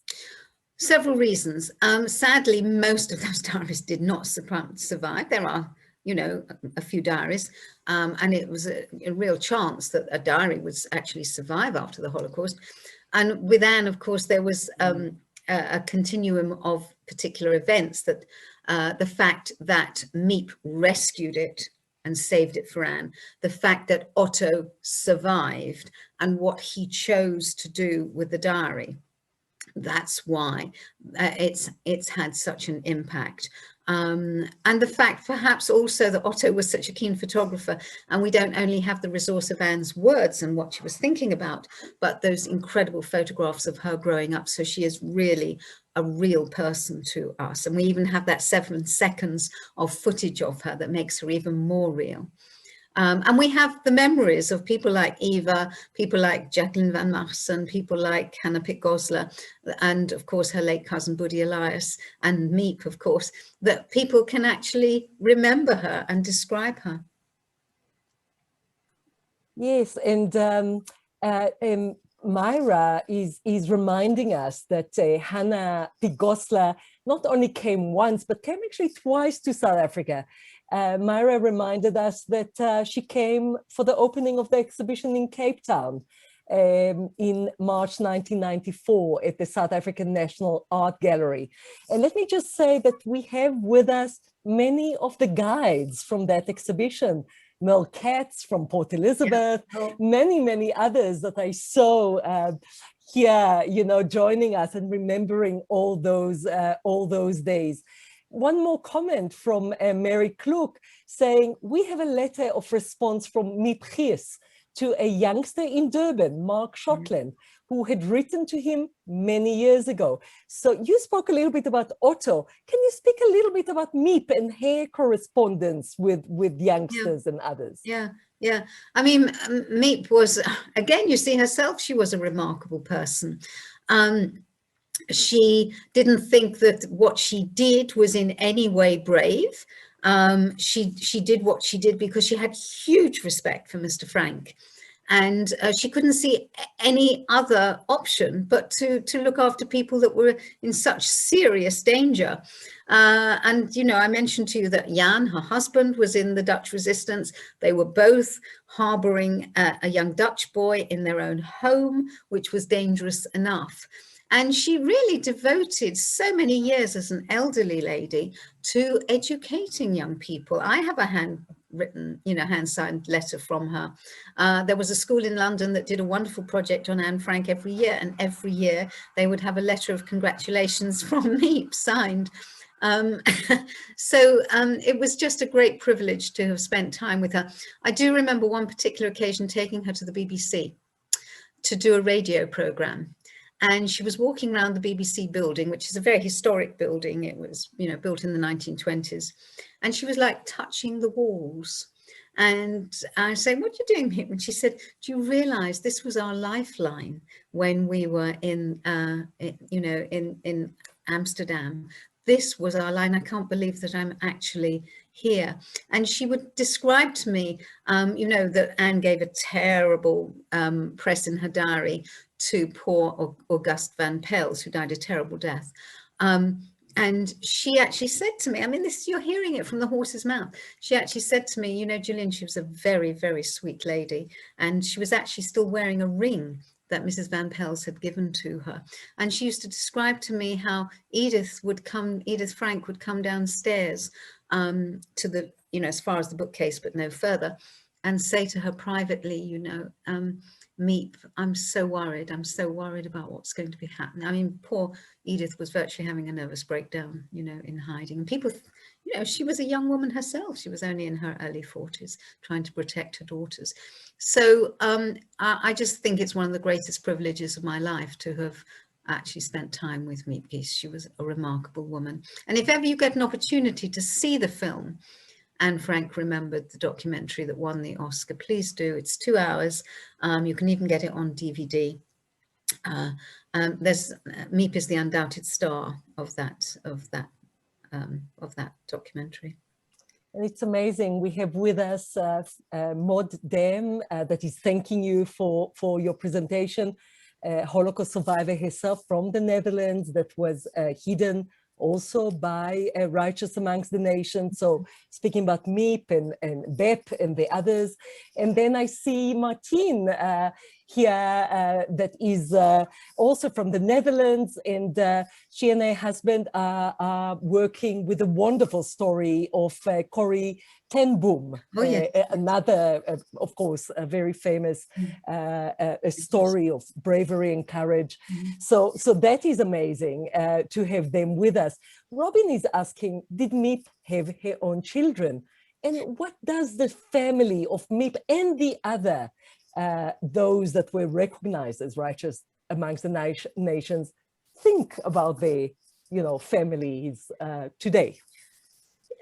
Several reasons. Sadly, most of those diaries did not survive. There are, you know, a few diaries, and it was a real chance that a diary would actually survive after the Holocaust. And with Anne, of course, there was a continuum of particular events, that the fact that Miep rescued it and saved it for Anne, the fact that Otto survived, and what he chose to do with the diary. That's why it's had such an impact. And the fact perhaps also that Otto was such a keen photographer, and we don't only have the resource of Anne's words and what she was thinking about, but those incredible photographs of her growing up. So she is really a real person to us. And we even have that 7 seconds of footage of her that makes her even more real. And we have the memories of people like Eva, people like Jacqueline van Marsen, people like Hannah Pitt Goslar, and of course her late cousin Buddy Elias, and Miep, of course, that people can actually remember her and describe her. Yes, and Myra is reminding us that Hannah Pitt Goslar not only came once, but came actually twice to South Africa. Myra reminded us that she came for the opening of the exhibition in Cape Town in March 1994 at the South African National Art Gallery. And let me just say that we have with us many of the guides from that exhibition. Mel Katz from Port Elizabeth, yeah. Many others that I saw here, you know, joining us and remembering all those days. One more comment from Mary Klook saying, we have a letter of response from Miep to a youngster in Durban, Mark Shotland, who had written to him many years ago. So you spoke a little bit about Otto. Can you speak a little bit about Miep and her correspondence with youngsters and others? Yeah. I mean, Miep was, again, you see herself, she was a remarkable person. She didn't think that what she did was in any way brave. She did what she did because she had huge respect for Mr. Frank. And she couldn't see any other option but to look after people that were in such serious danger. And, you know, I mentioned to you that Jan, her husband, was in the Dutch resistance. They were both harboring a young Dutch boy in their own home, which was dangerous enough. And she really devoted so many years as an elderly lady to educating young people. I have a handwritten, you know, hand-signed letter from her. There was a school in London that did a wonderful project on Anne Frank every year, and every year they would have a letter of congratulations from Miep signed. So it was just a great privilege to have spent time with her. I do remember one particular occasion taking her to the BBC to do a radio programme. And she was walking around the BBC building, which is a very historic building. It was, you know, built in the 1920s. And she was like touching the walls. And I said, what are you doing here? And she said, do you realize this was our lifeline when we were in, you know, in Amsterdam? This was our line. I can't believe that I'm actually here. And she would describe to me, you know, that Anne gave a terrible press in her diary to poor Auguste van Pels, who died a terrible death. And she actually said to me, I mean, this, you're hearing it from the horse's mouth. She actually said to me, you know, Gillian, she was a very, very sweet lady. And she was actually still wearing a ring that Mrs. Van Pels had given to her. And she used to describe to me how Edith Frank would come downstairs to the, you know, as far as the bookcase, but no further, and say to her privately, you know, Miep, I'm so worried about what's going to be happening. I mean, poor Edith was virtually having a nervous breakdown, you know, in hiding. And people, you know, she was a young woman herself. She was only in her early 40s, trying to protect her daughters. So I just think it's one of the greatest privileges of my life to have actually spent time with Mbeki. She was a remarkable woman. And if ever you get an opportunity to see the film, and Frank Remembered, the documentary that won the Oscar, please do. It's 2 hours. You can even get it on DVD. Miep is the undoubted star of that documentary. And it's amazing. We have with us Maud Dem that is thanking you for your presentation. Holocaust survivor herself from the Netherlands that was hidden also by Righteous Amongst the Nations. So speaking about Miep and Bep and the others. And then I see Martine here that is also from the Netherlands, and she and her husband are working with a wonderful story of Corrie ten Boom, another, of course, a very famous a story of bravery and courage. So that is amazing to have them with us. Robin is asking, did Miep have her own children? And what does the family of Miep and the other, those that were recognized as righteous amongst the nations, think about their, you know, families today?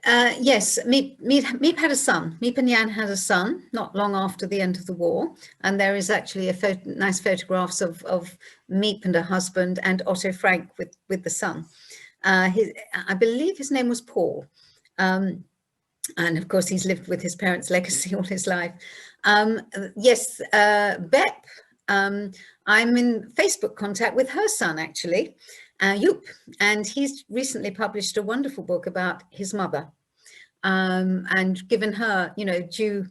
Yes, Miep had a son. Miep and Jan had a son not long after the end of the war. And there is actually nice photographs of Miep and her husband and Otto Frank with the son. I believe his name was Paul. And of course, he's lived with his parents' legacy all his life. Yes, Bep, I'm in Facebook contact with her son, actually, Joep, and he's recently published a wonderful book about his mother, and given her, you know, due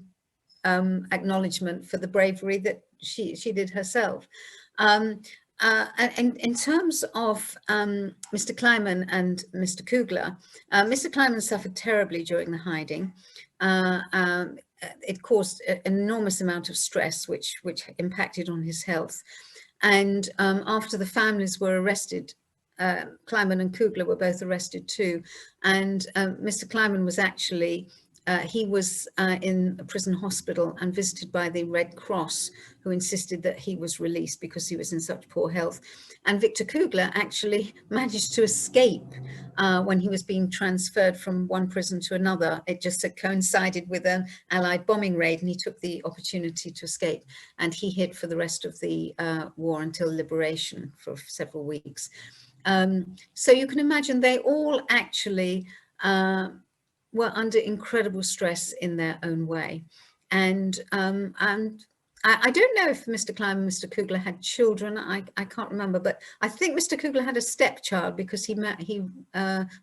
acknowledgement for the bravery that she did herself. And in terms of Mr. Kleiman and Mr. Kugler, Mr. Kleiman suffered terribly during the hiding. It caused an enormous amount of stress, which impacted on his health. And after the families were arrested, Kleiman and Kugler were both arrested too. And Mr. Kleiman was actually, he was in a prison hospital and visited by the Red Cross, who insisted that he was released because he was in such poor health. And Victor Kugler actually managed to escape when he was being transferred from one prison to another. It just coincided with an Allied bombing raid, and he took the opportunity to escape. And he hid for the rest of the war until liberation for several weeks. So you can imagine they all actually were under incredible stress in their own way. And I don't know if Mr. Kleiman and Mr. Kugler had children. I can't remember, but I think Mr. Kugler had a stepchild because he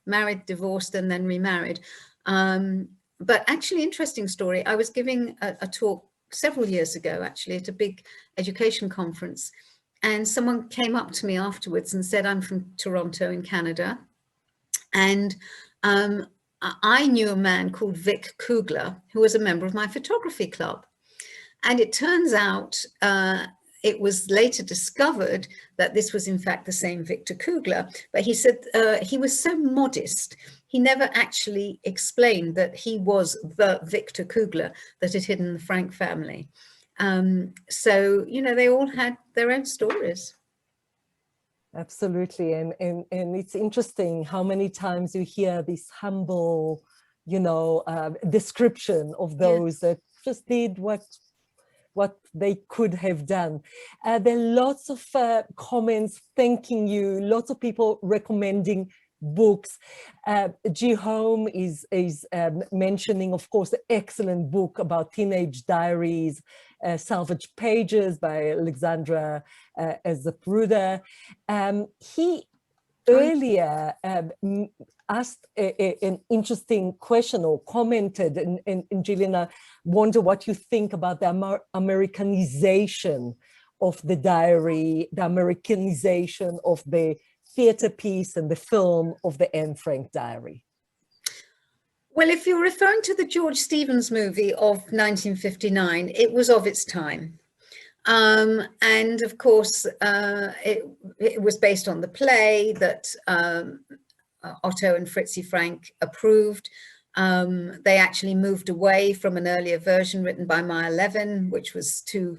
married, divorced, and then remarried. But actually, interesting story. I was giving a talk several years ago, actually, at a big education conference. And someone came up to me afterwards and said, I'm from Toronto in Canada. And I knew a man called Vic Kugler, who was a member of my photography club. And it turns out it was later discovered that this was in fact the same Victor Kugler. But he said he was so modest, he never actually explained that he was the Victor Kugler that had hidden the Frank family. So, you know, they all had their own stories. Absolutely. And it's interesting how many times you hear this humble, you know, description of those that just did what they could have done. There are lots of comments thanking you, lots of people recommending books. G. Home is mentioning, of course, the excellent book about teenage diaries, Salvage Pages by Alexandra Zapruder. He earlier asked an interesting question or commented, and Gillian, I wonder what you think about the Americanization of the diary, the Americanization of the theatre piece and the film of the Anne Frank diary. Well, if you're referring to the George Stevens movie of 1959, it was of its time. And of course, it was based on the play that Otto and Fritzi Frank approved. They actually moved away from an earlier version written by Meyer Levin, which was too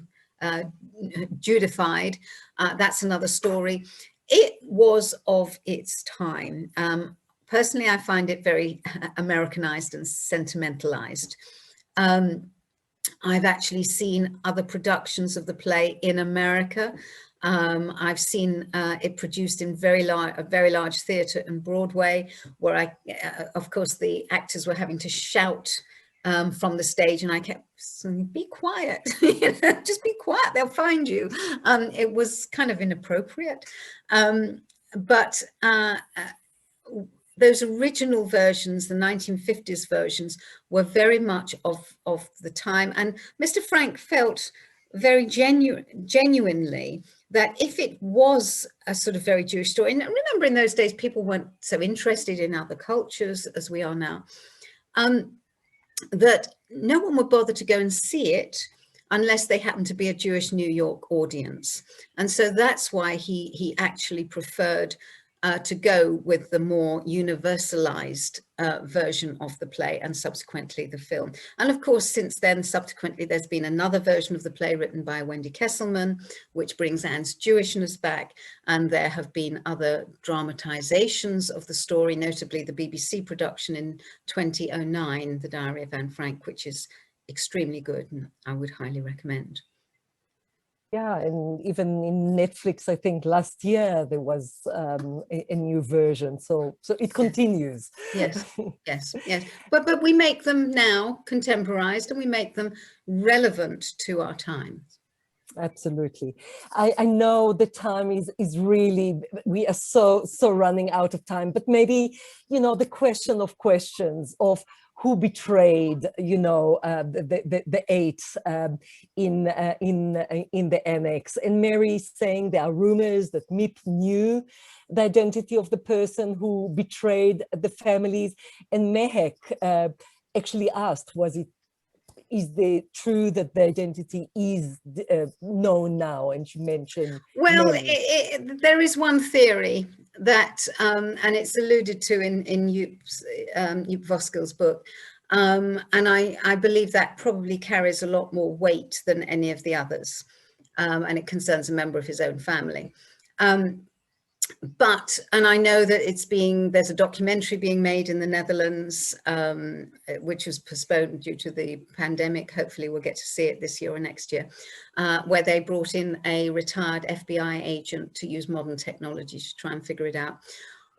judified. That's another story. It was of its time. Personally, I find it very Americanized and sentimentalized. I've actually seen other productions of the play in America. I've seen it produced in a very large theatre in Broadway, where of course, the actors were having to shout from the stage, and I kept saying, "Be quiet, just be quiet, they'll find you." It was kind of inappropriate, but those original versions, the 1950s versions, were very much of the time. And Mr. Frank felt very genuinely that if it was a sort of very Jewish story, and remember in those days, people weren't so interested in other cultures as we are now, that no one would bother to go and see it unless they happened to be a Jewish New York audience. And so that's why he actually preferred to go with the more universalized version of the play and subsequently the film. And of course, since then, subsequently, there's been another version of the play written by Wendy Kesselman, which brings Anne's Jewishness back. And there have been other dramatizations of the story, notably the BBC production in 2009, The Diary of Anne Frank, which is extremely good and I would highly recommend. Yeah, and even in Netflix, I think last year there was a new version, so it continues. Yes, yes, yes. But we make them now contemporized, and we make them relevant to our times. Absolutely. I know the time is really, we are so running out of time, but maybe, you know, the question of questions of who betrayed, you know, the eight in the annex. And Mary saying there are rumors that Miep knew the identity of the person who betrayed the families. And Mehek actually asked, is it true that the identity is known now? And she mentioned, well, there is one theory that, and it's alluded to in Joep Voskill's book, and I believe that probably carries a lot more weight than any of the others, and it concerns a member of his own family. And I know that there's a documentary being made in the Netherlands, which was postponed due to the pandemic. Hopefully we'll get to see it this year or next year, where they brought in a retired FBI agent to use modern technology to try and figure it out.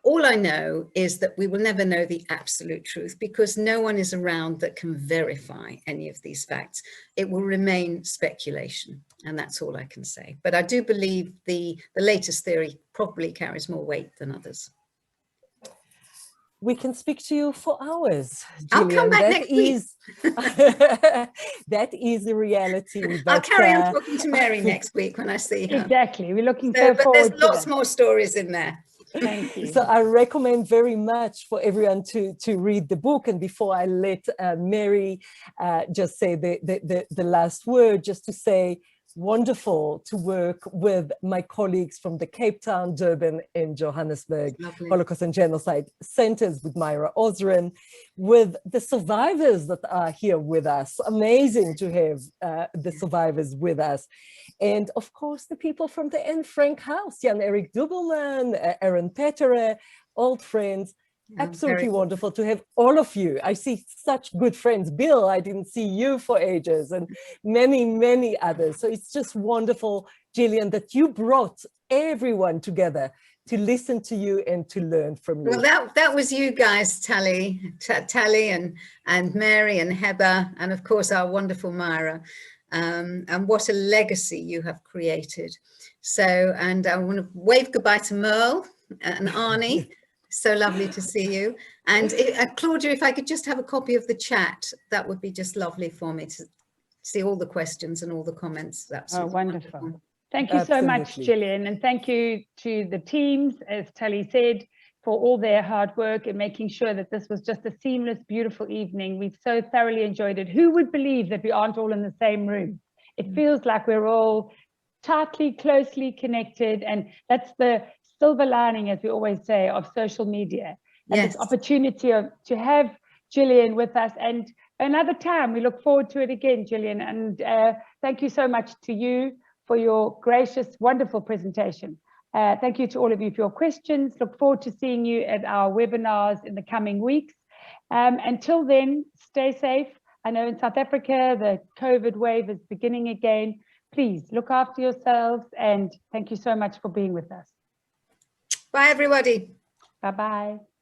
All I know is that we will never know the absolute truth because no one is around that can verify any of these facts. It will remain speculation, and that's all I can say. But I do believe the latest theory probably carries more weight than others. We can speak to you for hours, Gillian. I'll come back next week. That is the reality. I'll carry on talking to Mary next week when I see her. Exactly. We're looking forward to it. But there's lots more stories in there. Thank you. So I recommend very much for everyone to read the book. And before I let Mary just say the last word, just to say, wonderful to work with my colleagues from the Cape Town, Durban and Johannesburg Lovely. Holocaust and Genocide Centers, with Myra Osren, with the survivors that are here with us. Amazing to have the survivors with us. And of course, the people from the Anne Frank house, Jan-Erik Dubelman, Aaron Pettere, old friends. Absolutely wonderful to have all of you. I see such good friends. Bill, I didn't see you for ages, and many, many others. So it's just wonderful, Gillian, that you brought everyone together to listen to you and to learn from you. Well, that was you guys, Tally and Mary and Heather, and of course our wonderful Myra. And what a legacy you have created. So, and I want to wave goodbye to Merle, and Arnie. So lovely to see you. And Claudia, if I could just have a copy of the chat, that would be just lovely for me to see all the questions and all the comments. Oh, wonderful. Thank you so much, Gillian. And thank you to the teams, as Tali said, for all their hard work and making sure that this was just a seamless, beautiful evening. We've so thoroughly enjoyed it. Who would believe that we aren't all in the same room? It feels like we're all tightly, closely connected. And that's the silver lining, as we always say, of social media. And this opportunity to have Gillian with us. And another time, we look forward to it again, Gillian. And thank you so much to you for your gracious, wonderful presentation. Thank you to all of you for your questions. Look forward to seeing you at our webinars in the coming weeks. Until then, stay safe. I know in South Africa, the COVID wave is beginning again. Please look after yourselves, and thank you so much for being with us. Bye, everybody. Bye-bye.